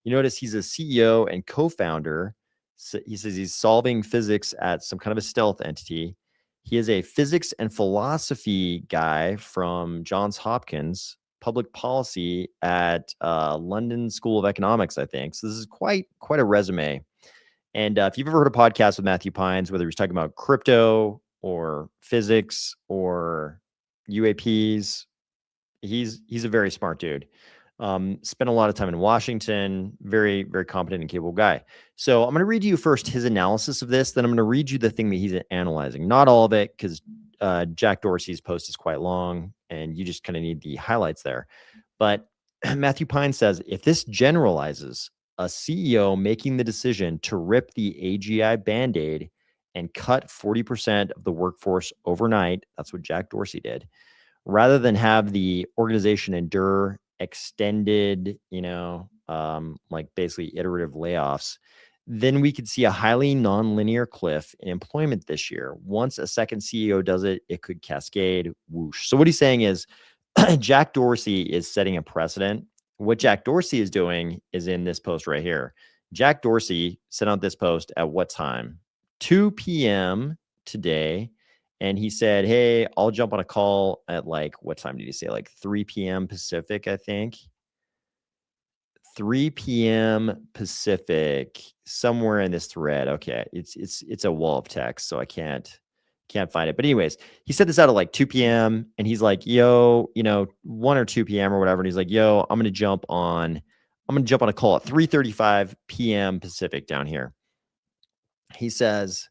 You notice he's a CEO and co-founder. So he says he's solving physics at some kind of a stealth entity. He is a physics and philosophy guy from Johns Hopkins public policy at London School of Economics, I think. So this is quite a resume. And if you've ever heard a podcast with Matthew Pines, whether he's talking about crypto or physics or UAPs, he's a very smart dude. Spent a lot of time in Washington, very, very competent and capable guy. So I'm going to read you first his analysis of this. Then I'm going to read you the thing that he's analyzing. Not all of it, because Jack Dorsey's post is quite long and you just kind of need the highlights there. But Matthew Pine says, if this generalizes a CEO making the decision to rip the AGI Band-Aid and cut 40% of the workforce overnight, that's what Jack Dorsey did, rather than have the organization endure extended, like basically iterative layoffs, then we could see a highly nonlinear cliff in employment this year. Once a second CEO does it, it could cascade, whoosh. So what he's saying is Jack Dorsey is setting a precedent. What Jack Dorsey is doing is in this post right here. Jack Dorsey sent out this post at what time? 2 p.m. today. And he said, hey, I'll jump on a call at what time did he say? 3 p.m. Pacific, I think. 3 p.m. Pacific, somewhere in this thread. Okay, it's a wall of text, so I can't find it. But anyways, he said this out at 2 p.m. and he's like, yo, 1 or 2 p.m. or whatever. And he's like, yo, I'm gonna jump on a call at 3:35 p.m. Pacific down here. He says,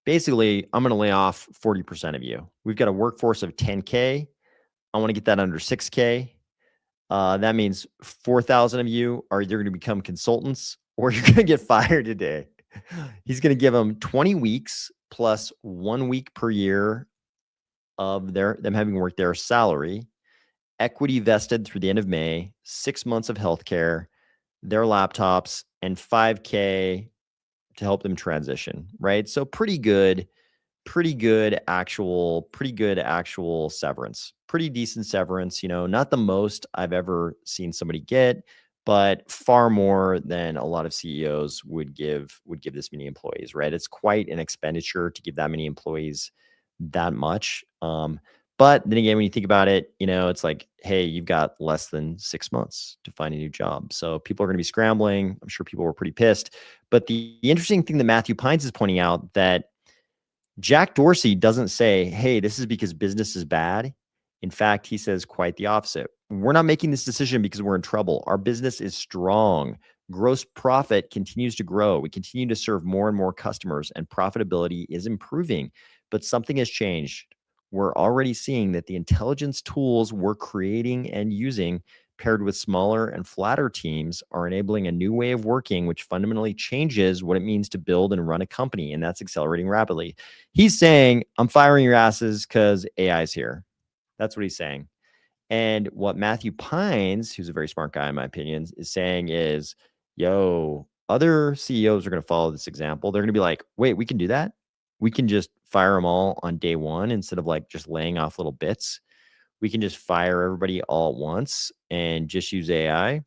basically, I'm gonna lay off 40% of you. We've got a workforce of 10K. I want to get that under 6K. That means 4,000 of you are either going to become consultants or you're going to get fired today. He's going to give them 20 weeks plus 1 week per year of them having worked their salary, equity vested through the end of May, 6 months of healthcare, their laptops, and 5K to help them transition, right? So pretty good actual severance, pretty decent severance, not the most I've ever seen somebody get, but far more than a lot of CEOs would give this many employees, right? It's quite an expenditure to give that many employees that much. But then again, when you think about it, it's like, hey, you've got less than 6 months to find a new job. So people are going to be scrambling. I'm sure people were pretty pissed. But the interesting thing that Matthew Pines is pointing out, that Jack Dorsey doesn't say, hey, this is because business is bad. In fact, he says quite the opposite. We're not making this decision because we're in trouble. Our business is strong. Gross profit continues to grow. We continue to serve more and more customers, and profitability is improving. But something has changed. We're already seeing that the intelligence tools we're creating and using, paired with smaller and flatter teams, are enabling a new way of working, which fundamentally changes what it means to build and run a company. And that's accelerating rapidly. He's saying, I'm firing your asses because AI is here. That's what he's saying. And what Matthew Pines, who's a very smart guy in my opinion, is saying is, yo, other CEOs are going to follow this example. They're going to be like, wait, we can do that? We can just fire them all on day one instead of like just laying off little bits. We can just fire everybody all at once and just use AI.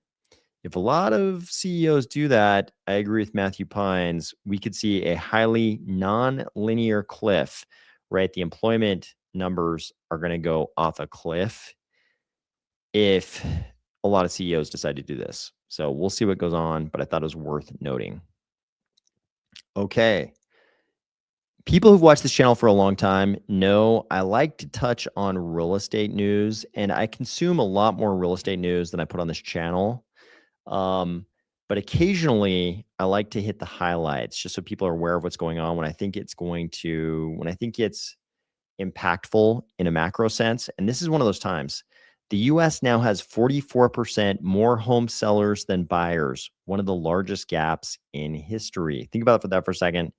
If a lot of CEOs do that, I agree with Matthew Pines, we could see a highly non-linear cliff, right? The employment numbers are going to go off a cliff if a lot of CEOs decide to do this. So we'll see what goes on, but I thought it was worth noting. Okay. People who've watched this channel for a long time know I like to touch on real estate news, and I consume a lot more real estate news than I put on this channel. But occasionally I like to hit the highlights just so people are aware of what's going on when I think it's impactful in a macro sense. And this is one of those times. The US now has 44% more home sellers than buyers, one of the largest gaps in history. Think about that for a second.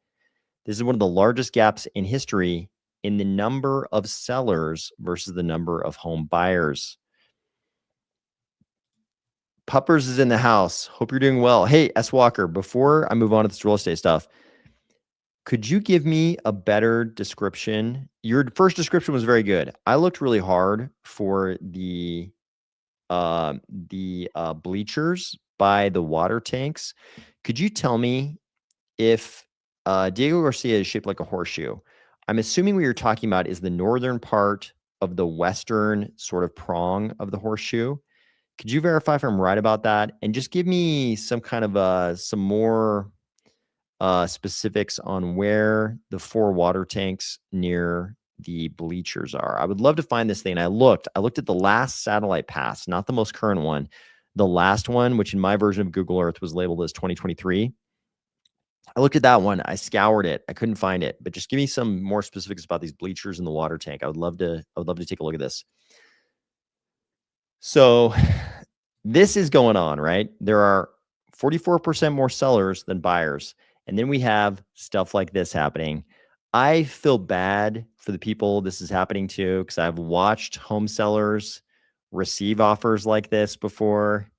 This is one of the largest gaps in history in the number of sellers versus the number of home buyers. Puppers is in the house. Hope you're doing well. Hey, S. Walker, before I move on to this real estate stuff, could you give me a better description? Your first description was very good. I looked really hard for the bleachers by the water tanks. Could you tell me if Diego Garcia is shaped like a horseshoe? I'm assuming what you're talking about is the northern part of the western sort of prong of the horseshoe. Could you verify if I'm right about that? And just give me some kind of some more specifics on where the 4 water tanks near the bleachers are. I would love to find this thing. I looked at the last satellite pass, not the most current one. The last one, which in my version of Google Earth was labeled as 2023. I looked at that one. I scoured it. I couldn't find it. But just give me some more specifics about these bleachers in the water tank. I would love to take a look at this. So this is going on, right? There are 44% more sellers than buyers. And then we have stuff like this happening. I feel bad for the people this is happening to because I've watched home sellers receive offers like this before.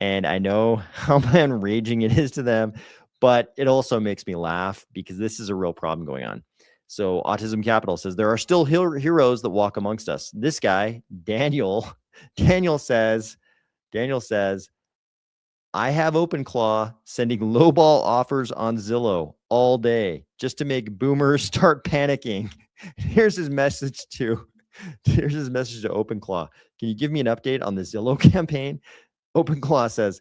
And I know how enraging it is to them, but it also makes me laugh because this is a real problem going on. So Autism Capital says, there are still heroes that walk amongst us. This guy, Daniel says, I have OpenClaw sending lowball offers on Zillow all day just to make boomers start panicking. Here's his message to OpenClaw. Can you give me an update on the Zillow campaign? OpenClaw says,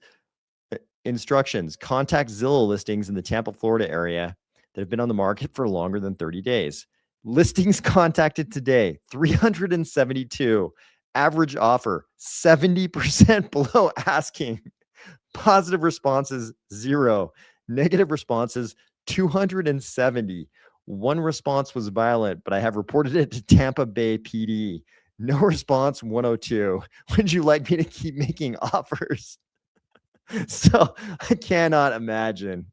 instructions, contact Zillow listings in the Tampa, Florida area that have been on the market for longer than 30 days. Listings contacted today, 372. Average offer, 70% below asking. Positive responses, 0. Negative responses, 270. One response was violent, but I have reported it to Tampa Bay PD. No response, 102. Would you like me to keep making offers? So I cannot imagine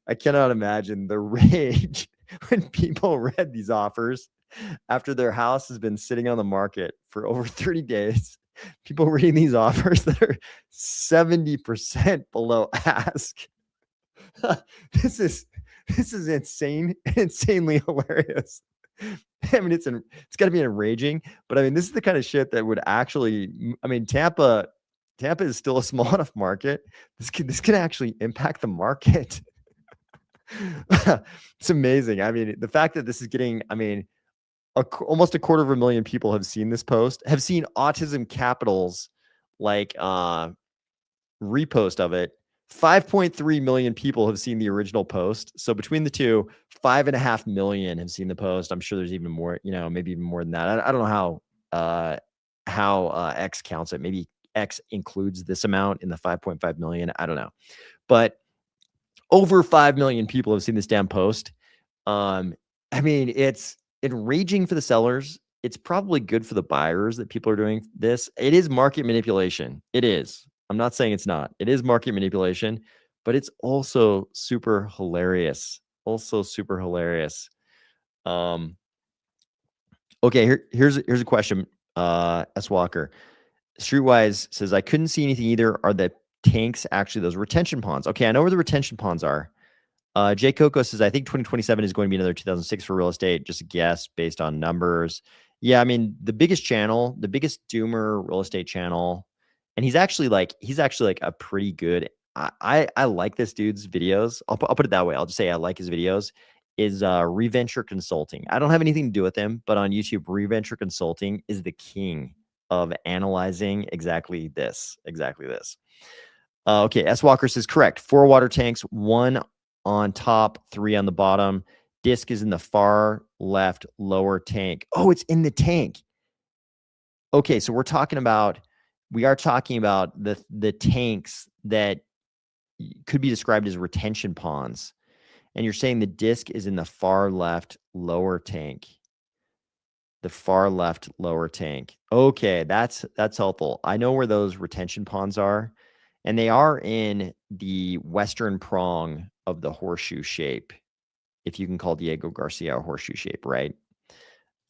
the rage when people read these offers after their house has been sitting on the market for over 30 days. People reading these offers that are 70% below ask. This is insane, insanely hilarious. I mean, it's got to be enraging, but I mean, this is the kind of shit that would actually, I mean, Tampa is still a small enough market. This can actually impact the market. It's amazing. I mean, the fact that this is getting, I mean, almost 250,000 people have seen this post, have seen Autism Capital's like repost of it. 5.3 million people have seen the original post. So between the two, 5.5 million have seen the post. I'm sure there's even more, maybe even more than that. I don't know how X counts it. Maybe X includes this amount in the 5.5 million. I don't know. But over 5 million people have seen this damn post. I mean, it's enraging for the sellers. It's probably good for the buyers that people are doing this. It is market manipulation. It is. I'm not saying it's not. It is market manipulation, but it's also super hilarious. Okay, here's a question. S. Walker. Streetwise says, I couldn't see anything either. Are the tanks actually those retention ponds? Okay, I know where the retention ponds are. Jay Coco says, I think 2027 is going to be another 2006 for real estate. Just a guess based on numbers. Yeah, I mean, the biggest channel, the biggest doomer real estate channel, and he's actually like a pretty good. I like this dude's videos. I'll put it that way. I'll just say I like his videos. Is Reventure Consulting. I don't have anything to do with him, but on YouTube, Reventure Consulting is the king of analyzing exactly this. Okay, S. Walker says correct. 4 water tanks, 1 on top, 3 on the bottom. Disc is in the far left lower tank. Oh, it's in the tank. Okay, so we are talking about the tanks that could be described as retention ponds. And you're saying the disc is in the far left lower tank. The far left lower tank. Okay, that's helpful. I know where those retention ponds are, and they are in the western prong of the horseshoe shape, if you can call Diego Garcia a horseshoe shape, right?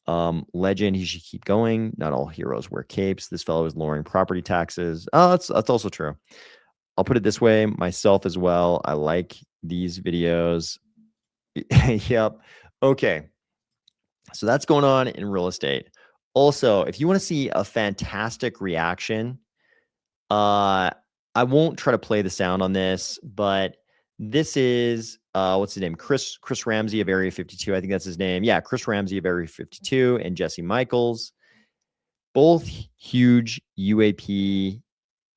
Legend, he should keep going. Not all heroes wear capes. This fellow is lowering property taxes. Oh, that's also true. I'll put it this way, myself as well. I like these videos. Yep. Okay. So that's going on in real estate. Also, if you want to see a fantastic reaction, I won't try to play the sound on this, but this is what's his name? Chris Ramsey of Area 52. I think that's his name. Yeah, Chris Ramsey of Area 52 and Jesse Michaels, both huge UAP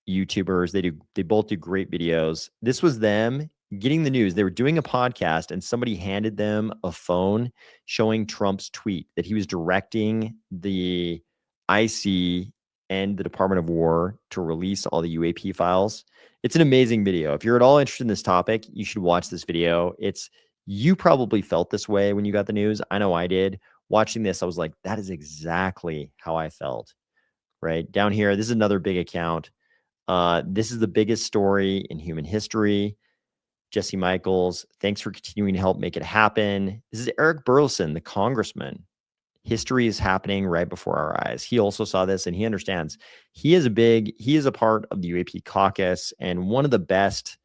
YouTubers. They both do great videos. This was them getting the news. They were doing a podcast and somebody handed them a phone showing Trump's tweet that he was directing the IC and the Department of War to release all the UAP files. It's an amazing video. If you're at all interested in this topic, you should watch this video. You probably felt this way when you got the news. I know I did. Watching this, I was like, that is exactly how I felt. Right down here, this is another big account. This is the biggest story in human history. Jesse Michaels, thanks for continuing to help make it happen. This is Eric Burleson, the congressman. History is happening right before our eyes. He also saw this and he understands. He is a part of the UAP caucus and one of the best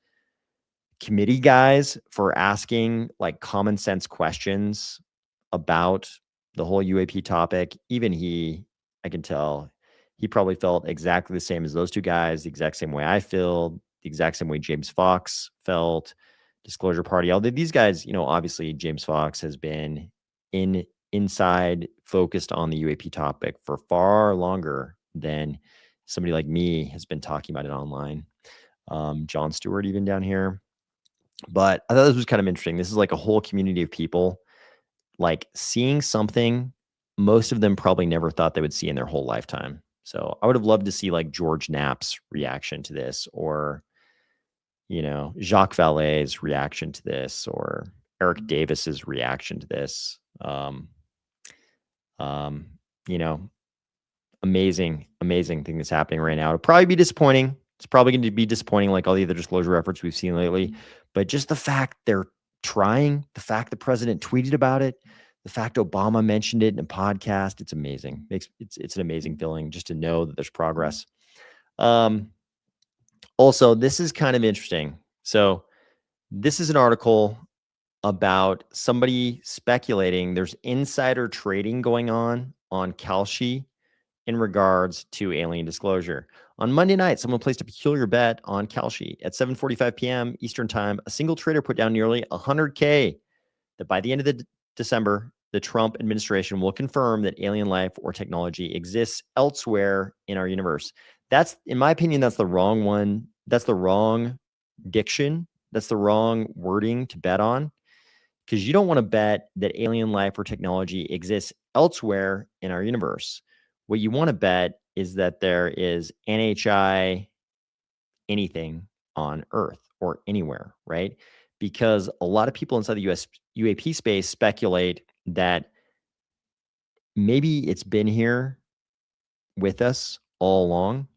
committee guys for asking like common sense questions about the whole UAP topic. Even I can tell he probably felt exactly the same as those two guys, the exact same way I feel, the exact same way James Fox felt, Disclosure Party. Although these guys, obviously James Fox has been inside focused on the UAP topic for far longer than somebody like me has been talking about it online. John Stewart even down here. But I thought this was kind of interesting. This is like a whole community of people like seeing something most of them probably never thought they would see in their whole lifetime. So I would have loved to see like George Knapp's reaction to this, or, Jacques Vallée's reaction to this, or Eric Davis's reaction to this. Amazing thing that's happening right now. It'll probably be disappointing. It's probably going to be disappointing like all the other disclosure efforts we've seen lately. But just the fact they're trying, the fact the president tweeted about it, the fact Obama mentioned it in a podcast, it's amazing. It's an amazing feeling just to know that there's progress. Also, this is kind of interesting. So this is an article about somebody speculating there's insider trading going on Kalshi in regards to alien disclosure. On Monday night, someone placed a peculiar bet on Kalshi. At 7:45 p.m. Eastern Time, a single trader put down nearly $100K that by the end of December, the Trump administration will confirm that alien life or technology exists elsewhere in our universe. That's, in my opinion, that's the wrong one. That's the wrong diction. That's the wrong wording to bet on, because you don't want to bet that alien life or technology exists elsewhere in our universe. What you want to bet is that there is NHI anything on Earth or anywhere, right? Because a lot of people inside the US UAP space speculate that maybe it's been here with us all along,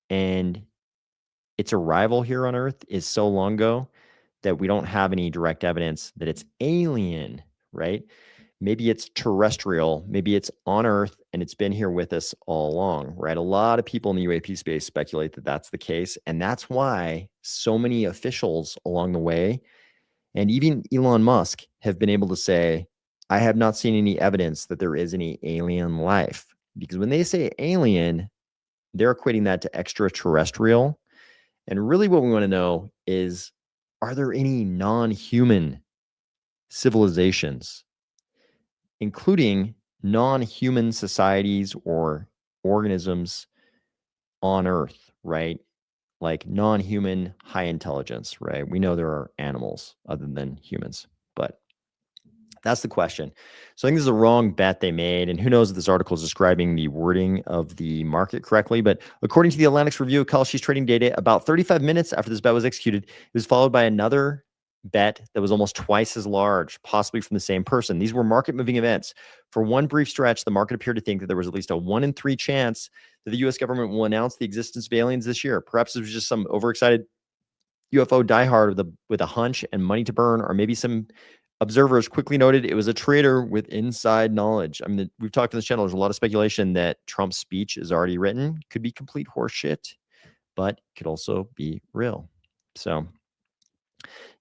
and its arrival here on Earth is so long ago that we don't have any direct evidence that it's alien, right? Maybe it's terrestrial, maybe it's on Earth, and it's been here with us all along, right? A lot of people in the UAP space speculate that that's the case. And that's why so many officials along the way, and even Elon Musk, have been able to say, I have not seen any evidence that there is any alien life. Because when they say alien, they're equating that to extraterrestrial. And really what we want to know is, are there any non-human civilizations, including non-human societies or organisms on Earth, right? Like non-human high intelligence, right? We know there are animals other than humans, but that's the question. So I think this is a wrong bet they made. And who knows if this article is describing the wording of the market correctly. But according to the Atlantic's review of Kalshi's trading data, about 35 minutes after this bet was executed, it was followed by another bet that was almost twice as large, possibly from the same person. These were market moving events. For one brief stretch, the market appeared to think that there was at least a 1 in 3 chance that the US government will announce the existence of aliens this year. Perhaps it was just some overexcited UFO diehard with a hunch and money to burn, or maybe some observers quickly noted it was a trader with inside knowledge. I mean, we've talked on this channel, there's a lot of speculation that Trump's speech is already written. Could be complete horseshit, but could also be real. So,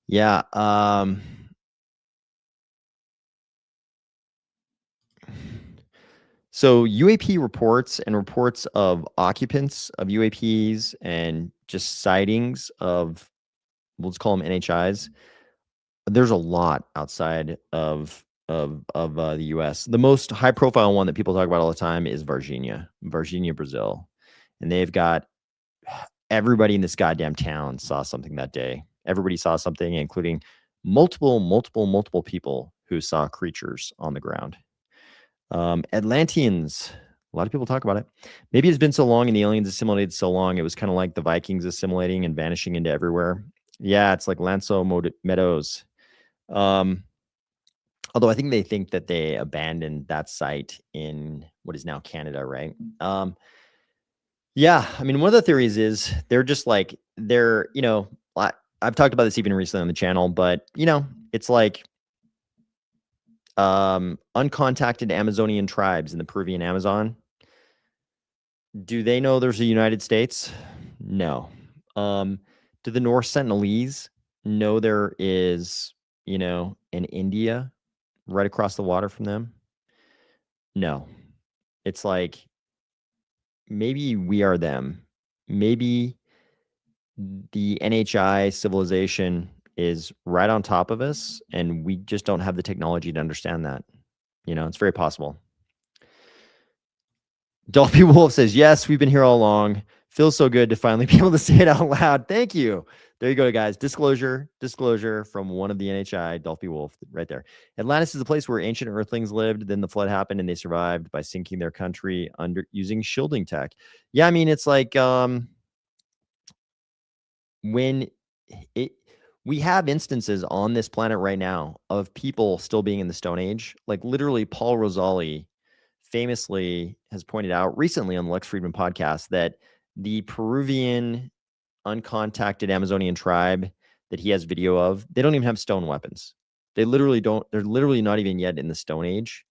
yeah. So UAP reports and reports of occupants of UAPs and just sightings of, let's call them NHIs, there's a lot outside of the U.S. The most high profile one that people talk about all the time is Varginha, Brazil, and they've got everybody in this goddamn town saw something that day. Everybody saw something, including multiple people who saw creatures on the ground. Atlanteans. A lot of people talk about it. Maybe it's been so long and the aliens assimilated so long. It was kind of like the Vikings assimilating and vanishing into everywhere. Yeah, it's like Lanzo Meadows. Although I think they think that they abandoned that site in what is now Canada, right? Yeah, I mean, one of the theories is they're just like, they're, I've talked about this even recently on the channel, but, it's like uncontacted Amazonian tribes in the Peruvian Amazon. Do they know there's a United States? No. Do the North Sentinelese know there is, an India right across the water from them? No. It's like, maybe we are them. Maybe the NHI civilization is right on top of us and we just don't have the technology to understand that. It's very possible. Dolphy Wolf says, yes, we've been here all along. Feels so good to finally be able to say it out loud. Thank you. There you go, guys. Disclosure from one of the NHI, Dolphy Wolf, right there. Atlantis is the place where ancient Earthlings lived. Then the flood happened, and they survived by sinking their country under using shielding tech. Yeah, I mean, it's like when we have instances on this planet right now of people still being in the Stone Age. Like literally, Paul Rosali famously has pointed out recently on the Lex Friedman podcast that the Peruvian uncontacted Amazonian tribe that he has video of, they don't even have stone weapons. They literally don't. They're literally not even yet in the Stone Age.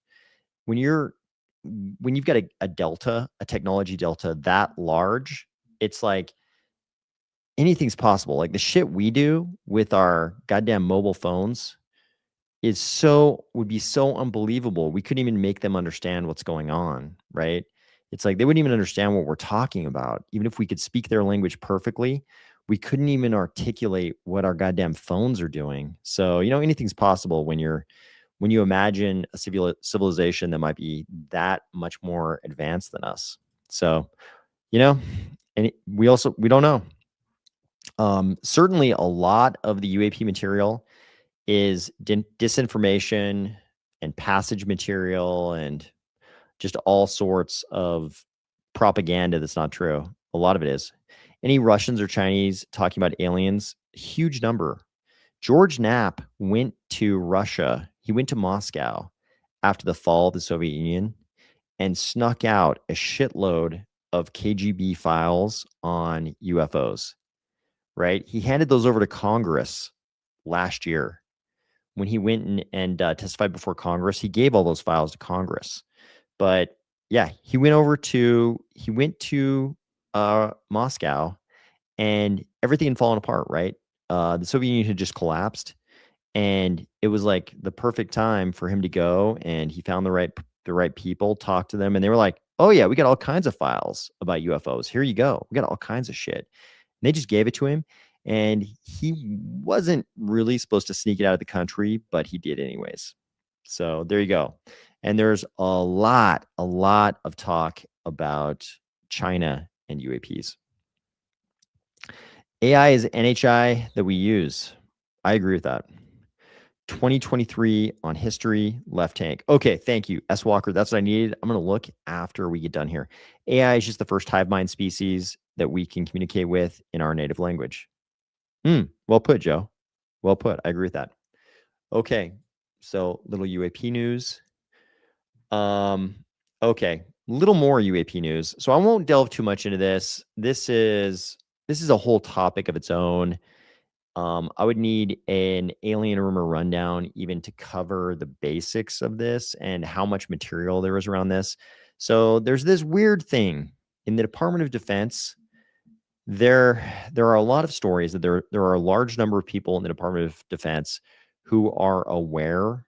When you've got a delta, a technology delta that large, it's like anything's possible. Like the shit we do with our goddamn mobile phones would be so unbelievable. We couldn't even make them understand what's going on, right? It's like they wouldn't even understand what we're talking about. Even if we could speak their language perfectly, we couldn't even articulate what our goddamn phones are doing. So, anything's possible when you imagine a civilization that might be that much more advanced than us. So, and we don't know. Certainly a lot of the UAP material is disinformation and passage material and just all sorts of propaganda that's not true. A lot of it is. Any Russians or Chinese talking about aliens, huge number. George Knapp went to Russia. He went to Moscow after the fall of the Soviet Union and snuck out a shitload of KGB files on UFOs, right? He handed those over to Congress last year. when he went and testified before Congress, he gave all those files to Congress. But yeah, he went to Moscow, and everything had fallen apart, right? The Soviet Union had just collapsed, and it was like the perfect time for him to go, and he found the right people, talked to them, and they were like, "Oh yeah, we got all kinds of files about UFOs. Here you go. We got all kinds of shit." And they just gave it to him, and he wasn't really supposed to sneak it out of the country, but he did anyways. So there you go. And there's a lot of talk about China and UAPs. AI is NHI that we use. I agree with that. 2023 on history, left tank. Okay, thank you, S. Walker. That's what I needed. I'm going to look after we get done here. AI is just the first hive mind species that we can communicate with in our native language. Well put, Joe. Well put. I agree with that. Okay, so little UAP news. Okay, little more UAP news. So I won't delve too much into this. This is a whole topic of its own. I would need an alien rumor rundown even to cover the basics of this and how much material there is around this. So there's this weird thing in the Department of Defense. There are a lot of stories that there are a large number of people in the Department of Defense who are aware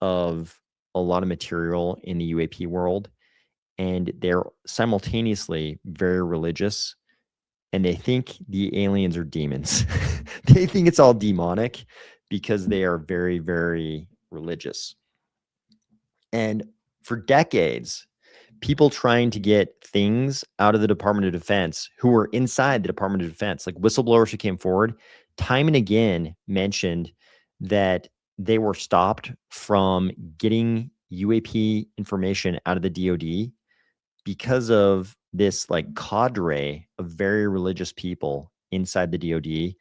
of a lot of material in the UAP world, and they're simultaneously very religious, and they think the aliens are demons. They think it's all demonic because they are very, very religious. And for decades, people trying to get things out of the Department of Defense who were inside the Department of Defense, like whistleblowers who came forward, time and again mentioned that they were stopped from getting UAP information out of the DoD because of this like cadre of very religious people inside the DoD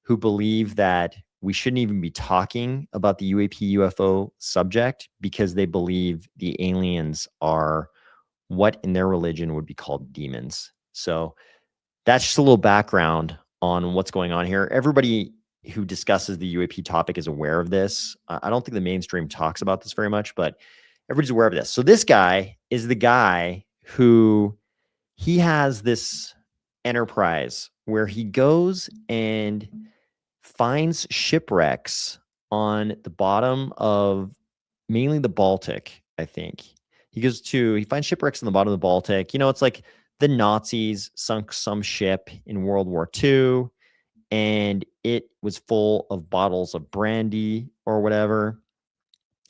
who believe that we shouldn't even be talking about the UAP UFO subject because they believe the aliens are what in their religion would be called demons. So that's just a little background on what's going on here. Everybody who discusses the UAP topic is aware of this. I don't think the mainstream talks about this very much, but everybody's aware of this. So this guy is the guy who he has this enterprise where he goes and finds shipwrecks on the bottom of mainly the Baltic, I think. He finds shipwrecks in the bottom of the Baltic. You know, it's like the Nazis sunk some ship in World War II, and it was full of bottles of brandy or whatever.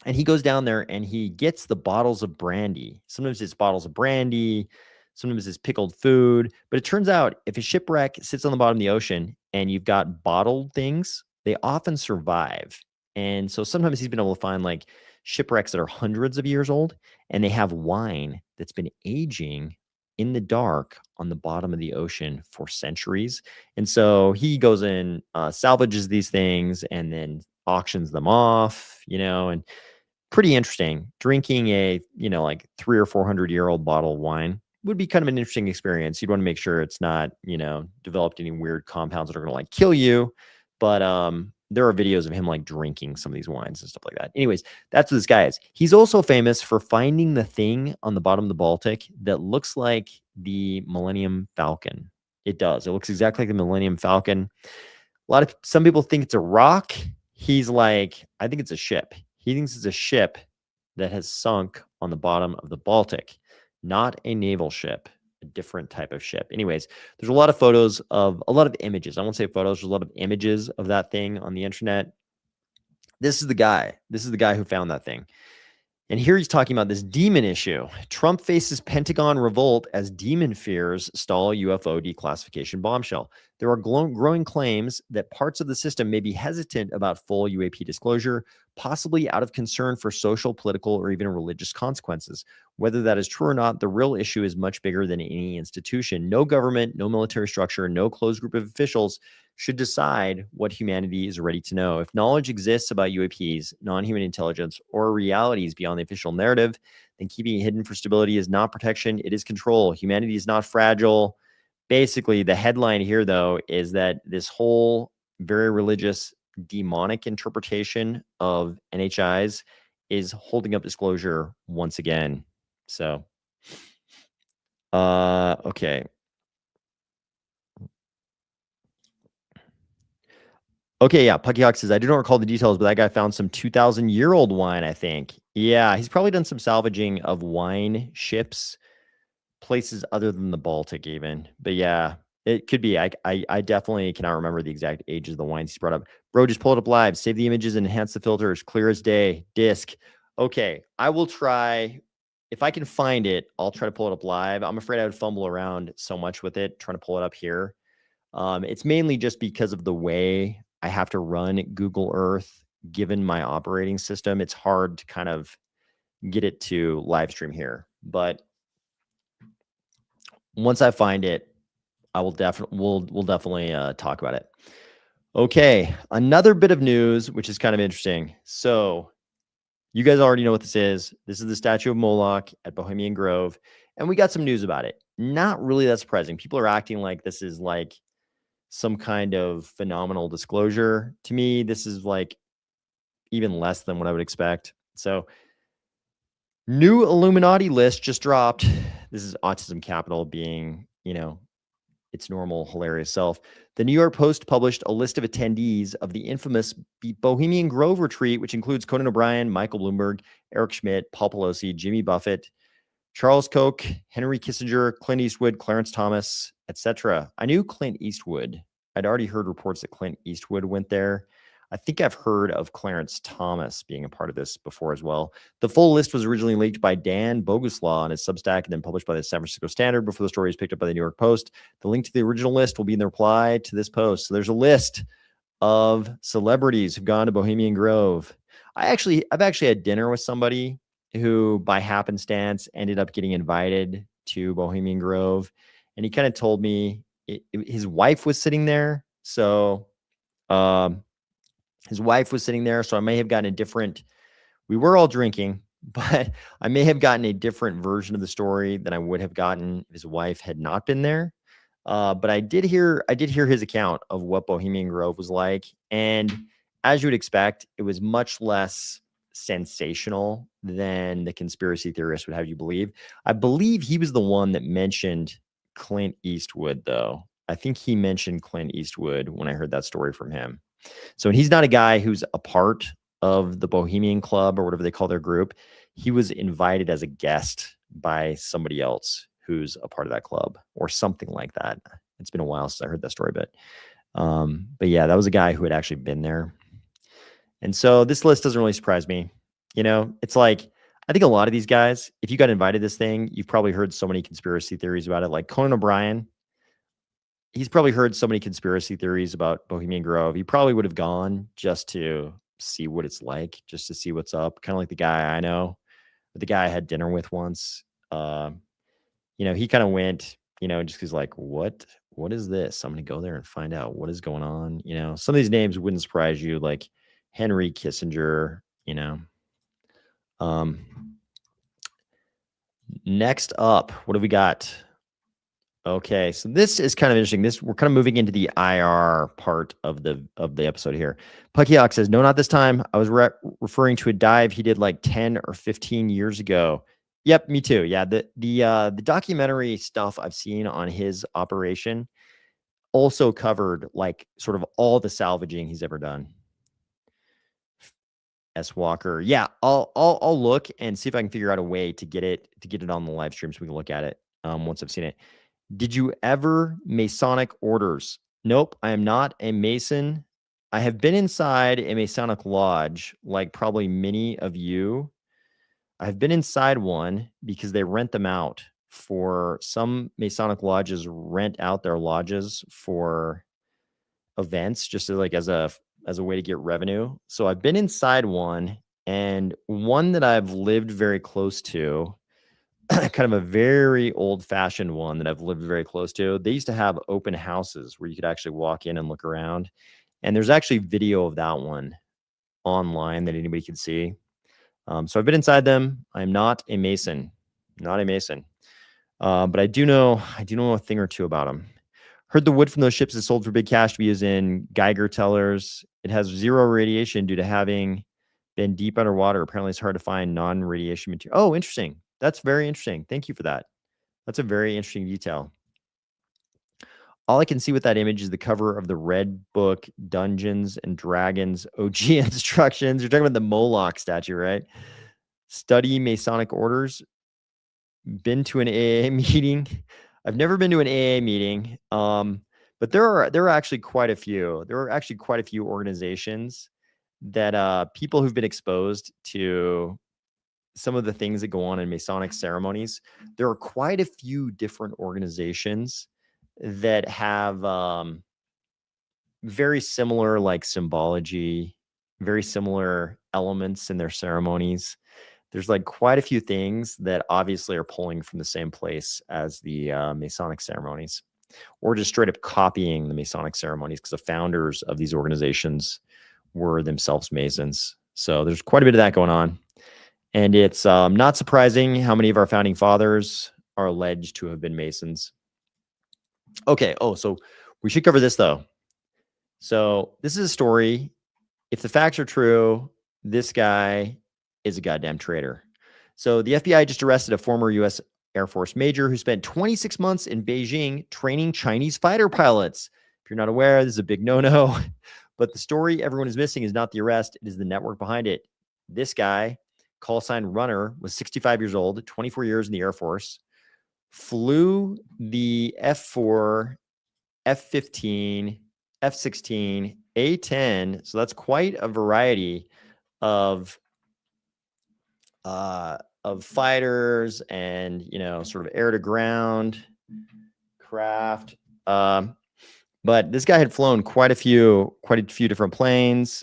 And he goes down there and he gets the bottles of brandy. Sometimes it's bottles of brandy, sometimes it's pickled food. But it turns out if a shipwreck sits on the bottom of the ocean and you've got bottled things, they often survive. And so sometimes he's been able to find like shipwrecks that are hundreds of years old, and they have wine that's been aging in the dark on the bottom of the ocean for centuries. And so he goes and salvages these things and then auctions them off, and pretty interesting. Drinking a, like 300 or 400-year-old bottle of wine would be kind of an interesting experience. You'd want to make sure it's not, developed any weird compounds that are going to like kill you. But there are videos of him like drinking some of these wines and stuff like that. Anyways, that's what this guy is. He's also famous for finding the thing on the bottom of the Baltic that looks like the Millennium Falcon. It does. It looks exactly like the Millennium Falcon. Some people think it's a rock. He's like, I think it's a ship. He thinks it's a ship that has sunk on the bottom of the Baltic, not a naval ship, a different type of ship. Anyways, there's a lot of images. I won't say photos. There's a lot of images of that thing on the internet. This is the guy. This is the guy who found that thing. And here he's talking about this demon issue. Trump faces Pentagon revolt as demon fears stall UFO declassification bombshell. There are growing claims that parts of the system may be hesitant about full UAP disclosure, possibly out of concern for social, political, or even religious consequences. Whether that is true or not, the real issue is much bigger than any institution. No government, no military structure, no closed group of officials should decide what humanity is ready to know. If knowledge exists about UAPs, non-human intelligence, or realities beyond the official narrative, then keeping it hidden for stability is not protection, it is control. Humanity is not fragile. Basically, the headline here, though, is that this whole very religious demonic interpretation of NHIs is holding up disclosure once again. So, okay. Okay, yeah. Pucky Hawk says, I do not recall the details, but that guy found some 2,000-year-old wine, I think. Yeah, he's probably done some salvaging of wine ships, places other than the Baltic even. But yeah, it could be. I definitely cannot remember the exact ages of the wines he's brought up. Bro, just pull it up live. Save the images and enhance the filters. Clear as day. Disc. Okay, I will try. If I can find it, I'll try to pull it up live. I'm afraid I would fumble around so much with it, trying to pull it up here. It's mainly just because of the way I have to run Google Earth, given my operating system. It's hard to kind of get it to live stream here. But once I find it, I will definitely we'll definitely talk about it. Okay, another bit of news, which is kind of interesting. So you guys already know what this is. This is the statue of Moloch at Bohemian Grove, and we got some news about it. Not really that surprising. People are acting like this is like some kind of phenomenal disclosure. To me, this is like even less than what I would expect. So, new Illuminati list just dropped. This is Autism Capital being, its normal hilarious self. The New York Post published a list of attendees of the infamous Bohemian Grove retreat, which includes Conan O'Brien, Michael Bloomberg, Eric Schmidt, Paul Pelosi, Jimmy Buffett, Charles Koch, Henry Kissinger, Clint Eastwood, Clarence Thomas, etc. I knew Clint Eastwood. I'd already heard reports that Clint Eastwood went there. I think I've heard of Clarence Thomas being a part of this before as well. The full list was originally leaked by Dan Boguslaw on his Substack and then published by the San Francisco Standard before the story was picked up by the New York Post. The link to the original list will be in the reply to this post. So there's a list of celebrities who've gone to Bohemian Grove. I've actually had dinner with somebody who by happenstance ended up getting invited to Bohemian Grove. And he kind of told me his wife was sitting there. So his wife was sitting there. So I may have gotten we were all drinking, but I may have gotten a different version of the story than I would have gotten if his wife had not been there. But I did hear his account of what Bohemian Grove was like. And as you would expect, it was much less sensational than the conspiracy theorists would have you believe. I believe he was the one that mentioned Clint Eastwood, though. I think he mentioned Clint Eastwood when I heard that story from him. So he's not a guy who's a part of the Bohemian Club or whatever they call their group. He was invited as a guest by somebody else who's a part of that club or something like that. It's been a while since I heard that story, but yeah, that was a guy who had actually been there. And so this list doesn't really surprise me. It's like, I think a lot of these guys, if you got invited to this thing, you've probably heard so many conspiracy theories about it. Like Conan O'Brien, he's probably heard so many conspiracy theories about Bohemian Grove. He probably would have gone just to see what it's like, just to see what's up. Kind of like the guy I know, the guy I had dinner with once. He kind of went, just because like, what is this? I'm going to go there and find out what is going on. Some of these names wouldn't surprise you, like Henry Kissinger, Next up, what do we got? Okay, so this is kind of interesting. We're kind of moving into the IR part of the episode here. Puckyhawk says, "No, not this time. I was referring to a dive he did like 10 or 15 years ago." Yep, me too. Yeah, the documentary stuff I've seen on his operation also covered like sort of all the salvaging he's ever done. S. Walker. Yeah, I'll look and see if I can figure out a way to get it on the live stream so we can look at it once I've seen it. Did you ever Masonic orders? Nope, I am not a Mason. I have been inside a Masonic lodge, like probably many of you. I have been inside one because they rent them out for some Masonic lodges rent out their lodges for events, just as a way to get revenue. So I've been inside one, and one that I've lived very close to, kind of a very old-fashioned one that I've lived very close to. They used to have open houses where you could actually walk in and look around. And there's actually video of that one online that anybody can see. So I've been inside them. I'm not a Mason, not a Mason. But I do know a thing or two about them. Heard the wood from those ships is sold for big cash to be used in Geiger tellers. It has 0 radiation due to having been deep underwater. Apparently, it's hard to find non-radiation material. Oh, interesting. That's very interesting. Thank you for that. That's a very interesting detail. All I can see with that image is the cover of the Red Book Dungeons and Dragons OG instructions. You're talking about the Moloch statue, right? Study Masonic orders. Been to an AA meeting. I've never been to an AA meeting, but there are actually quite a few. There are actually quite a few organizations that people who've been exposed to some of the things that go on in Masonic ceremonies. There are quite a few different organizations that have very similar like symbology, very similar elements in their ceremonies. There's like quite a few things that obviously are pulling from the same place as the Masonic ceremonies, or just straight up copying the Masonic ceremonies because the founders of these organizations were themselves Masons. So there's quite a bit of that going on. And it's not surprising how many of our founding fathers are alleged to have been Masons. Okay. Oh, so we should cover this though. So this is a story. If the facts are true, this guy is a goddamn traitor. So the FBI just arrested a former U.S. Air Force major who spent 26 months in Beijing training Chinese fighter pilots. If you're not aware, this is a big no-no. But the story everyone is missing is not the arrest. It is the network behind it. This guy, call sign Runner, was 65 years old, 24 years in the Air Force, flew the F-4, F-15, F-16, A-10. So that's quite a variety of fighters and, you know, sort of air to ground craft. But this guy had flown quite a few different planes.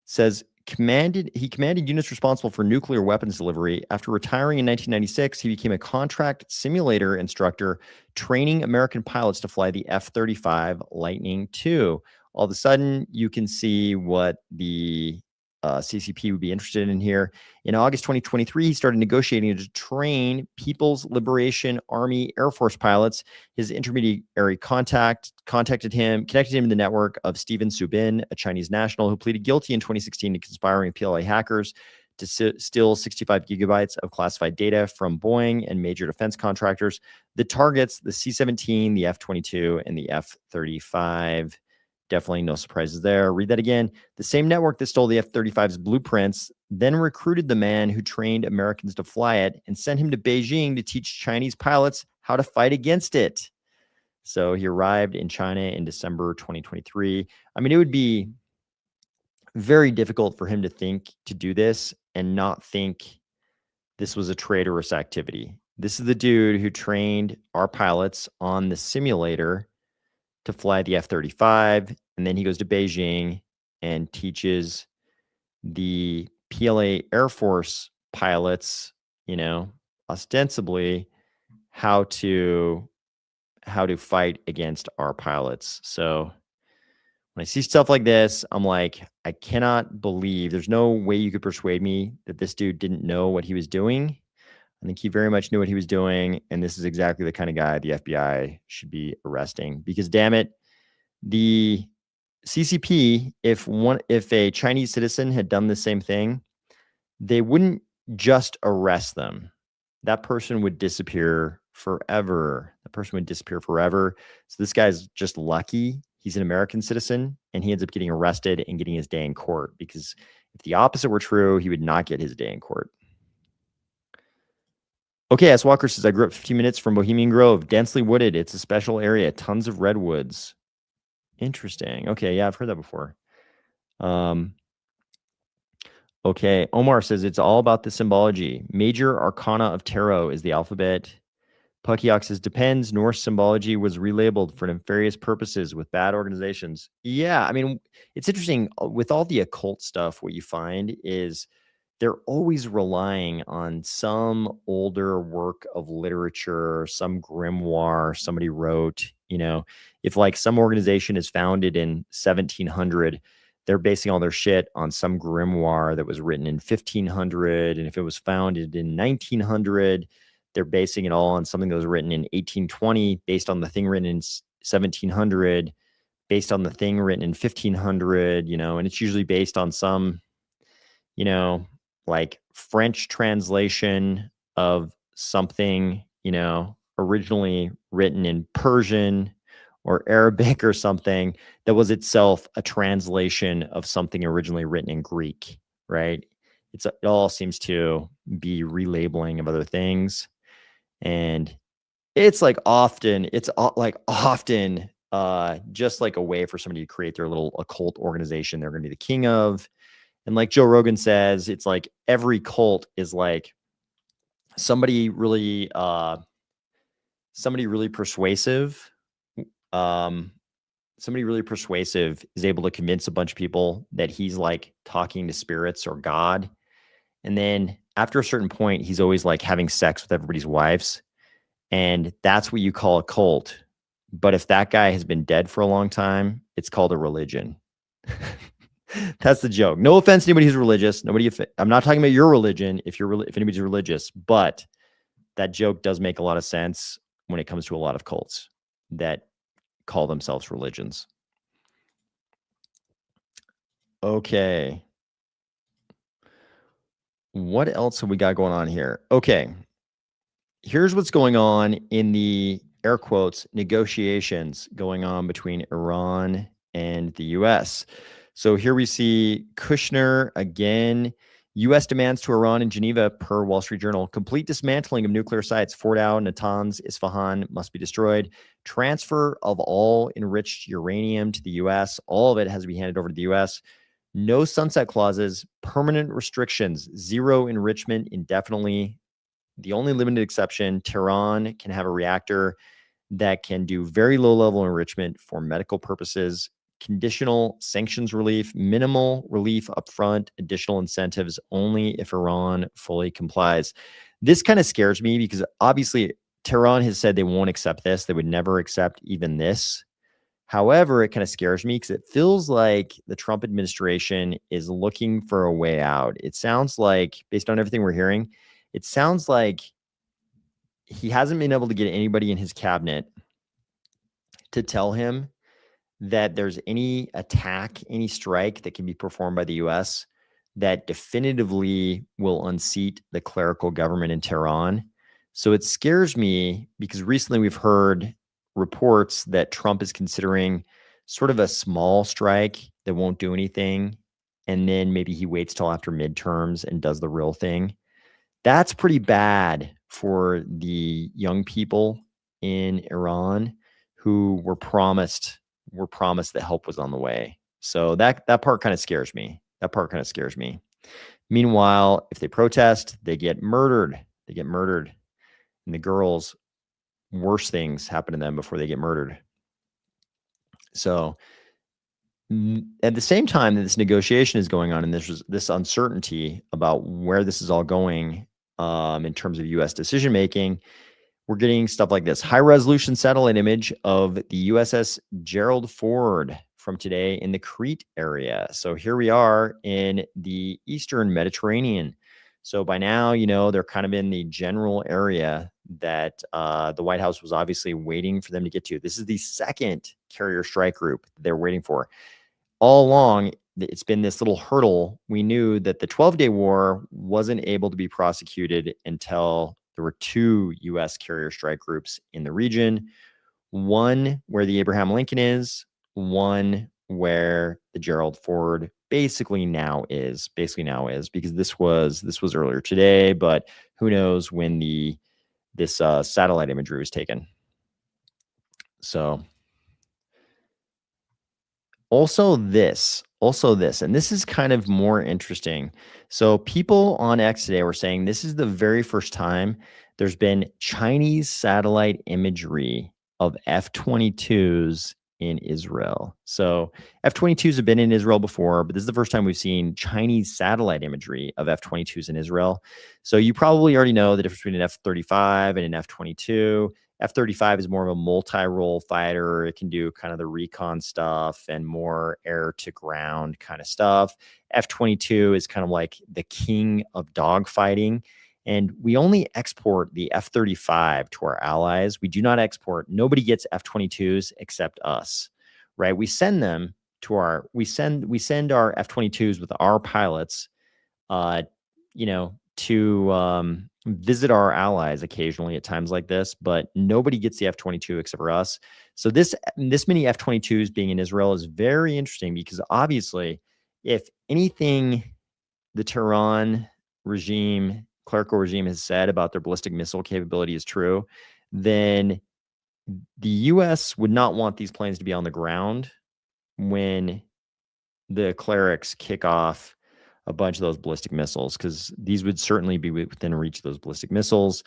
Says he commanded units responsible for nuclear weapons delivery. After retiring in 1996, he became a contract simulator instructor, training American pilots to fly the F-35 Lightning II. All of a sudden, you can see what the CCP would be interested in here. In August 2023, he started negotiating to train People's Liberation Army Air Force pilots. His intermediary connected him in the network of Steven Subin, a Chinese national who pleaded guilty in 2016 to conspiring with PLA hackers to steal 65 gigabytes of classified data from Boeing and major defense contractors that targets the C-17, the F-22, and the F-35. Definitely no surprises there. Read that again. The same network that stole the F-35's blueprints then recruited the man who trained Americans to fly it and sent him to Beijing to teach Chinese pilots how to fight against it. So he arrived in China in December 2023. I mean, it would be very difficult for him to do this and not think this was a traitorous activity. This is the dude who trained our pilots on the simulator to fly the F-35, and then he goes to Beijing and teaches the PLA Air Force pilots, you know, ostensibly how to fight against our pilots. So when I see stuff like this, I'm like, I cannot believe, there's no way you could persuade me that this dude didn't know what he was doing. I think he very much knew what he was doing, and this is exactly the kind of guy the FBI should be arresting. Because damn it, the CCP, if a Chinese citizen had done the same thing, they wouldn't just arrest them. That person would disappear forever. So this guy's just lucky. He's an American citizen, and he ends up getting arrested and getting his day in court. Because if the opposite were true, he would not get his day in court. Okay, S. Walker says, I grew up 15 minutes from Bohemian Grove, densely wooded. It's a special area, tons of redwoods. Interesting. Okay, yeah, I've heard that before. Okay, Omar says, it's all about the symbology. Major arcana of tarot is the alphabet. Puckyok says, depends. Norse symbology was relabeled for nefarious purposes with bad organizations. Yeah, I mean, it's interesting. With all the occult stuff, what you find is they're always relying on some older work of literature, some grimoire somebody wrote. You know, if like some organization is founded in 1700, they're basing all their shit on some grimoire that was written in 1500. And if it was founded in 1900, they're basing it all on something that was written in 1820, based on the thing written in 1700, based on the thing written in 1500, and it's usually based on some, like French translation of something, originally written in Persian or Arabic or something that was itself a translation of something originally written in Greek, right? It all seems to be relabeling of other things. And it's like often just like a way for somebody to create their little occult organization they're going to be the king of. And like Joe Rogan says, it's like every cult is like somebody really persuasive. Somebody really persuasive is able to convince a bunch of people that he's like talking to spirits or God. And then after a certain point, he's always like having sex with everybody's wives. And that's what you call a cult. But if that guy has been dead for a long time, it's called a religion. That's the joke. No offense to anybody who's religious. I'm not talking about your religion if anybody's religious, but that joke does make a lot of sense when it comes to a lot of cults that call themselves religions. Okay. What else have we got going on here? Okay. Here's what's going on in the air quotes negotiations going on between Iran and the US. So here we see Kushner again. U.S. demands to Iran in Geneva, per Wall Street Journal, complete dismantling of nuclear sites. Fordow, Natanz, Isfahan must be destroyed. Transfer of all enriched uranium to the U.S. All of it has to be handed over to the U.S. No sunset clauses, permanent restrictions, zero enrichment indefinitely. The only limited exception, Tehran can have a reactor that can do very low level enrichment for medical purposes. Conditional sanctions relief, minimal relief upfront, additional incentives only if Iran fully complies. This kind of scares me because obviously Tehran has said they won't accept this. They would never accept even this. However, it kind of scares me because it feels like the Trump administration is looking for a way out. It sounds like, based on everything we're hearing, it sounds like he hasn't been able to get anybody in his cabinet to tell him that there's any attack, any strike that can be performed by the U.S. that definitively will unseat the clerical government in Tehran. So it scares me because recently we've heard reports that Trump is considering sort of a small strike that won't do anything. And then maybe he waits till after midterms and does the real thing. That's pretty bad for the young people in Iran who were promised that help was on the way. So that part kind of scares me. Meanwhile, if they protest, they get murdered. And the girls, worse things happen to them before they get murdered. So at the same time that this negotiation is going on and this uncertainty about where this is all going in terms of U.S. decision making, we're getting stuff like this. High resolution satellite image of the USS Gerald Ford from today in the Crete area. So here we are in the Eastern Mediterranean. So by now, they're kind of in the general area that the White House was obviously waiting for them to get to. This is the second carrier strike group they're waiting for. All along, it's been this little hurdle. We knew that the 12-day war wasn't able to be prosecuted until there were two U.S. carrier strike groups in the region, one where the Abraham Lincoln is, one where the Gerald Ford basically now is, because this was earlier today, but who knows when this satellite imagery was taken. So also this, and this is kind of more interesting. So people on X today were saying this is the very first time there's been Chinese satellite imagery of F-22s in Israel. So F-22s have been in Israel before, but this is the first time we've seen Chinese satellite imagery of F-22s in Israel. So you probably already know the difference between an F-35 and an F-22. F-35 is more of a multi-role fighter. It can do kind of the recon stuff and more air to ground kind of stuff. F-22 is kind of like the king of dogfighting. And we only export the F-35 to our allies. We do not export. Nobody gets F-22s except us, right? We send them to we send our F-22s with our pilots, to visit our allies occasionally at times like this, but nobody gets the F-22 except for us. So this many F-22s being in Israel is very interesting, because obviously, if anything the Tehran regime, clerical regime, has said about their ballistic missile capability is true, then the US would not want these planes to be on the ground when the clerics kick off a bunch of those ballistic missiles, because these would certainly be within reach of those ballistic missiles.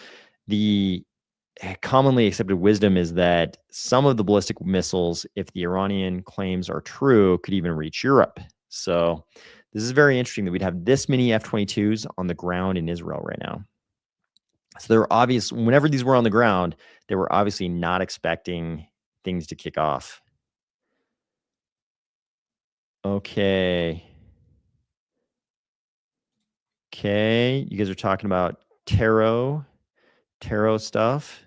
The commonly accepted wisdom is that some of the ballistic missiles, if the Iranian claims are true, could even reach Europe. So this is very interesting that we'd have this many F-22s on the ground in Israel right now. So they're obvious, whenever these were on the ground, they were obviously not expecting things to kick off. Okay. Okay, you guys are talking about tarot stuff.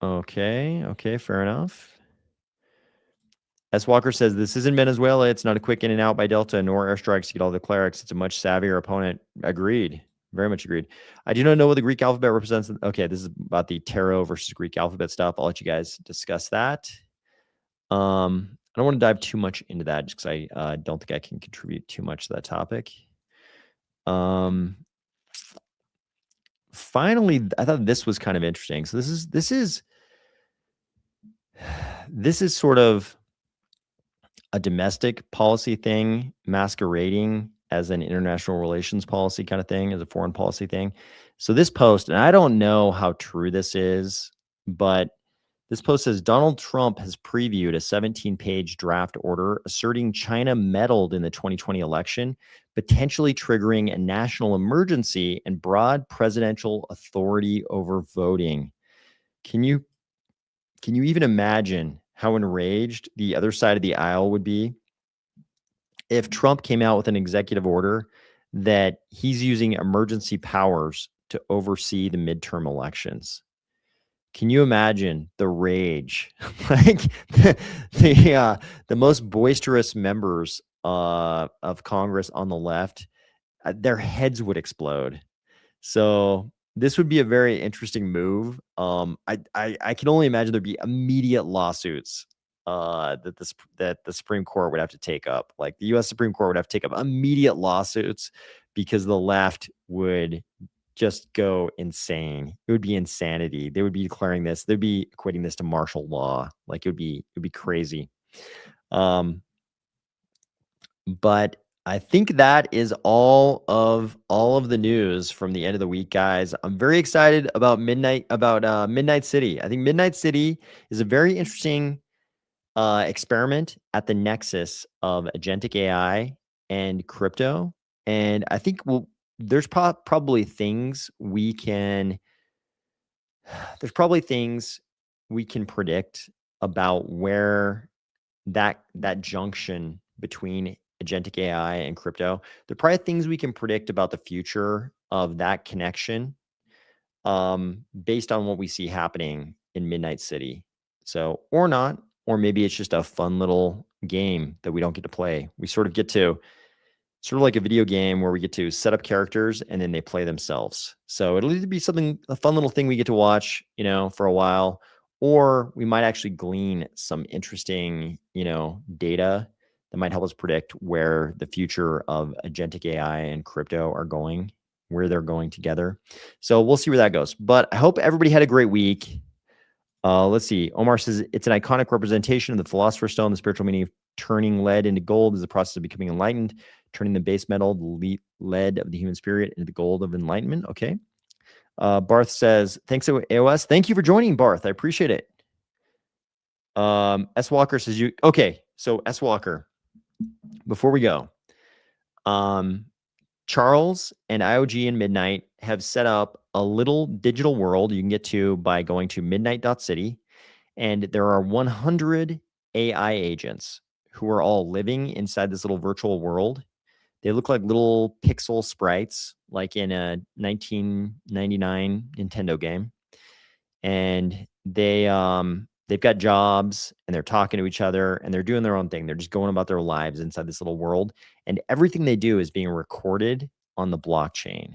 Okay, fair enough. S. Walker says, this isn't Venezuela. It's not a quick in and out by Delta, nor airstrikes to get all the clerics. It's a much savvier opponent. Agreed. Very much agreed. I do not know what the Greek alphabet represents. Okay, this is about the tarot versus Greek alphabet stuff. I'll let you guys discuss that. I don't want to dive too much into that, just because I don't think I can contribute too much to that topic. Finally, I thought this was kind of interesting. So this is sort of a domestic policy thing masquerading as an international relations policy kind of thing, as a foreign policy thing. So this post, and I don't know how true this is, but this post says Donald Trump has previewed a 17-page draft order asserting China meddled in the 2020 election, potentially triggering a national emergency and broad presidential authority over voting. Can you even imagine how enraged the other side of the aisle would be if Trump came out with an executive order that he's using emergency powers to oversee the midterm elections? Can you imagine the rage? Like the most boisterous members of Congress on the left, their heads would explode. So this would be a very interesting move. I can only imagine there'd be immediate lawsuits that the Supreme Court would have to take up. Like the U.S. Supreme Court would have to take up immediate lawsuits because the left would just go insane. It would be insanity. They would be declaring this. They'd be equating this to martial law. Like it would be crazy. But I think that is all of the news from the end of the week, guys. I'm very excited about Midnight City. I think Midnight City is a very interesting experiment at the nexus of agentic AI and crypto. And I think there's probably things we can predict about where that junction between agentic AI and crypto. There are probably things we can predict about the future of that connection based on what we see happening in Midnight City. So, or not, or maybe it's just a fun little game that we don't get to play. We sort of get to, sort of like a video game where we get to set up characters and then they play themselves. So it'll either be a fun little thing we get to watch, for a while, or we might actually glean some interesting, data that might help us predict where the future of agentic AI and crypto are going, where they're going together. So we'll see where that goes. But I hope everybody had a great week. Let's see. Omar says it's an iconic representation of the Philosopher's Stone. The spiritual meaning of turning lead into gold is the process of becoming enlightened, turning the base metal, the lead of the human spirit, into the gold of enlightenment. Okay. Barth says, thanks, AOS. Thank you for joining, Barth. I appreciate it. S. Walker says okay. So S. Walker, before we go, Charles and IOG and Midnight have set up a little digital world you can get to by going to midnight.city. And there are 100 AI agents who are all living inside this little virtual world They look like little pixel sprites, like in a 1999 Nintendo game. And they've got jobs and they're talking to each other and they're doing their own thing. They're just going about their lives inside this little world. And everything they do is being recorded on the blockchain.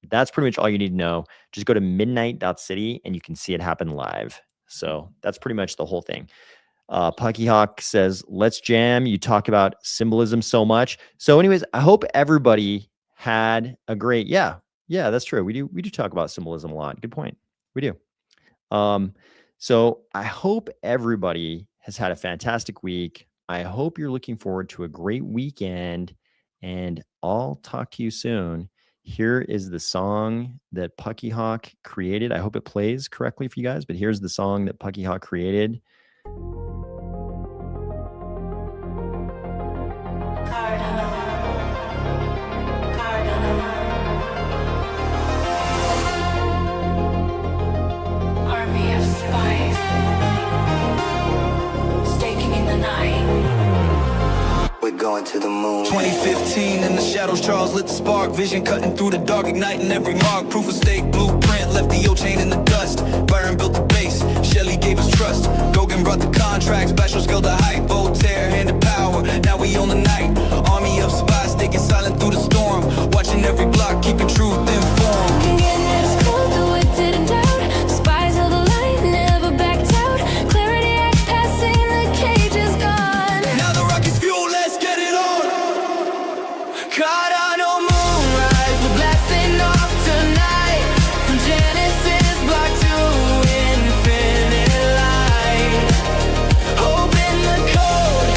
That's pretty much all you need to know. Just go to midnight.city and you can see it happen live. So that's pretty much the whole thing. Pucky Hawk says, let's jam. You talk about symbolism so much. So anyways, I hope everybody had a great, yeah, that's true. We do talk about symbolism a lot. Good point. We do. So I hope everybody has had a fantastic week. I hope you're looking forward to a great weekend, and I'll talk to you soon. Here is the song that Pucky Hawk created. I hope it plays correctly for you guys, but here's the song that Pucky Hawk created. Army of spies, staking in the night. We're going to the moon. 2015 in the shadows, Charles lit the spark. Vision cutting through the dark, igniting every mark. Proof of stake, blueprint, left the O-chain in the dust. Byron built the base, Shelley gave us trust. Gauguin brought the contracts, special skill to hype. Voltaire handed power, now we own the night. Army of spies, staking silent through the storm. Watching every block, keeping truth informed. Getting us cold, though it didn't doubt. Spies held the line, never backed out. Clarity act passing, the cage is gone. Now the rocket's fuel, let's get it on. Cardano moonrise, We're blasting off tonight. From Genesis block to infinite light. Open the code,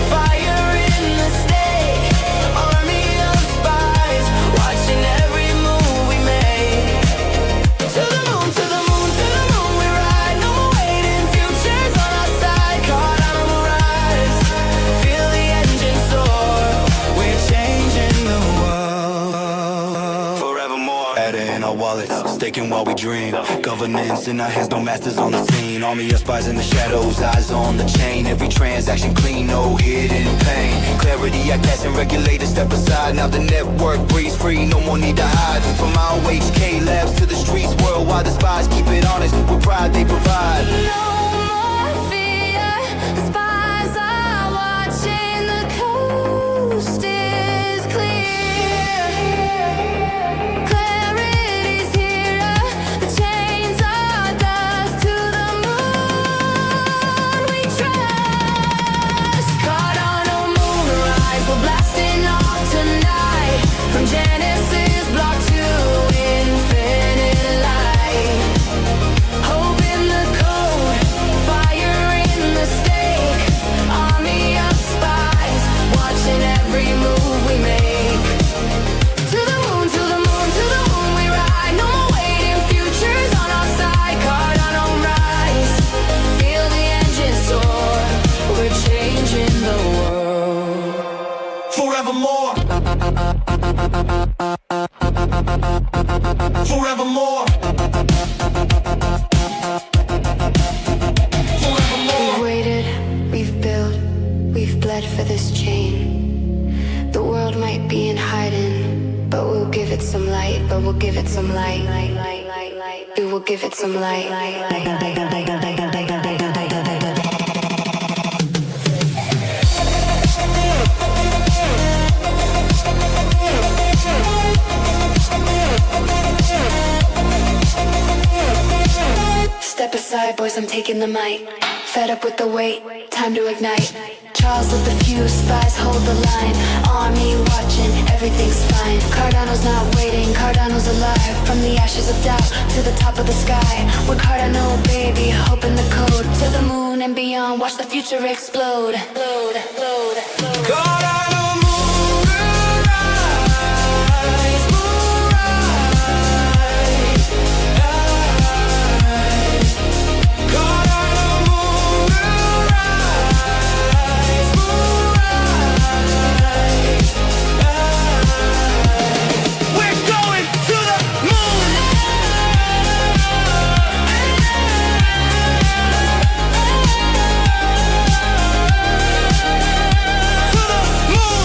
fire in the stake. Army of spies, watching every move we make. To the moon, to the moon, to the moon we ride. No more waiting, futures on our side. Cardano rise, feel the engine soar. we're changing the world forevermore. Add it in our wallets, staking while we dream. Governance in our hands, no masters on the scene. Army of spies in the shadows, eyes on the chain. Every transaction clean, no hidden pain. Clarity, I cast and regulators step aside. Now the network breathes free, no more need to hide. From our HK labs to the streets worldwide, the spies keep it honest with pride they provide. No more fear, the spies are watching. The coast is clear. Clarity's here, the chains are dust. To the moon we trust. Cardano moonrise, we're blasting off tonight. From Genesis block to infinite light. Hope in the code, fire in the stake. Army of spies, watching every move we make. To the moon, to the moon, to the moon we ride. No more waiting, futures on our side. Cardano rise, feel the engine soar. We're changing the world. Forevermore. Forevermore. We've waited, we've built, we've bled for this chain. The world might be in hiding, but we'll give it some light. But we'll give it some light. We will give it some light. Step aside, boys, I'm taking the mic. Fed up with the wait, time to ignite. Charles lit the fuse, spies hold the line. Army watching, everything's fine. Cardano's not waiting, Cardano's alive. From the ashes of doubt to the top of the sky. We're Cardano, baby, open the code. To the moon and beyond, watch the future explode. Cardano moonrise, moonrise, Cardano moonrise, moonrise, we're going to the moon. To the moon.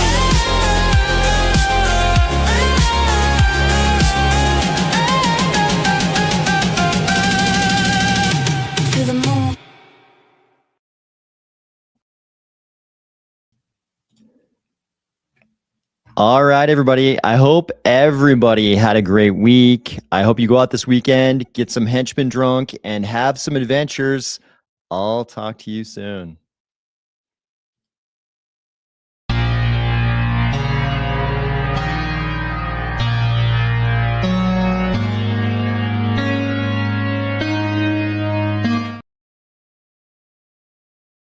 All right, everybody. I hope everybody had a great week. I hope you go out this weekend, get some henchmen drunk, and have some adventures. I'll talk to you soon.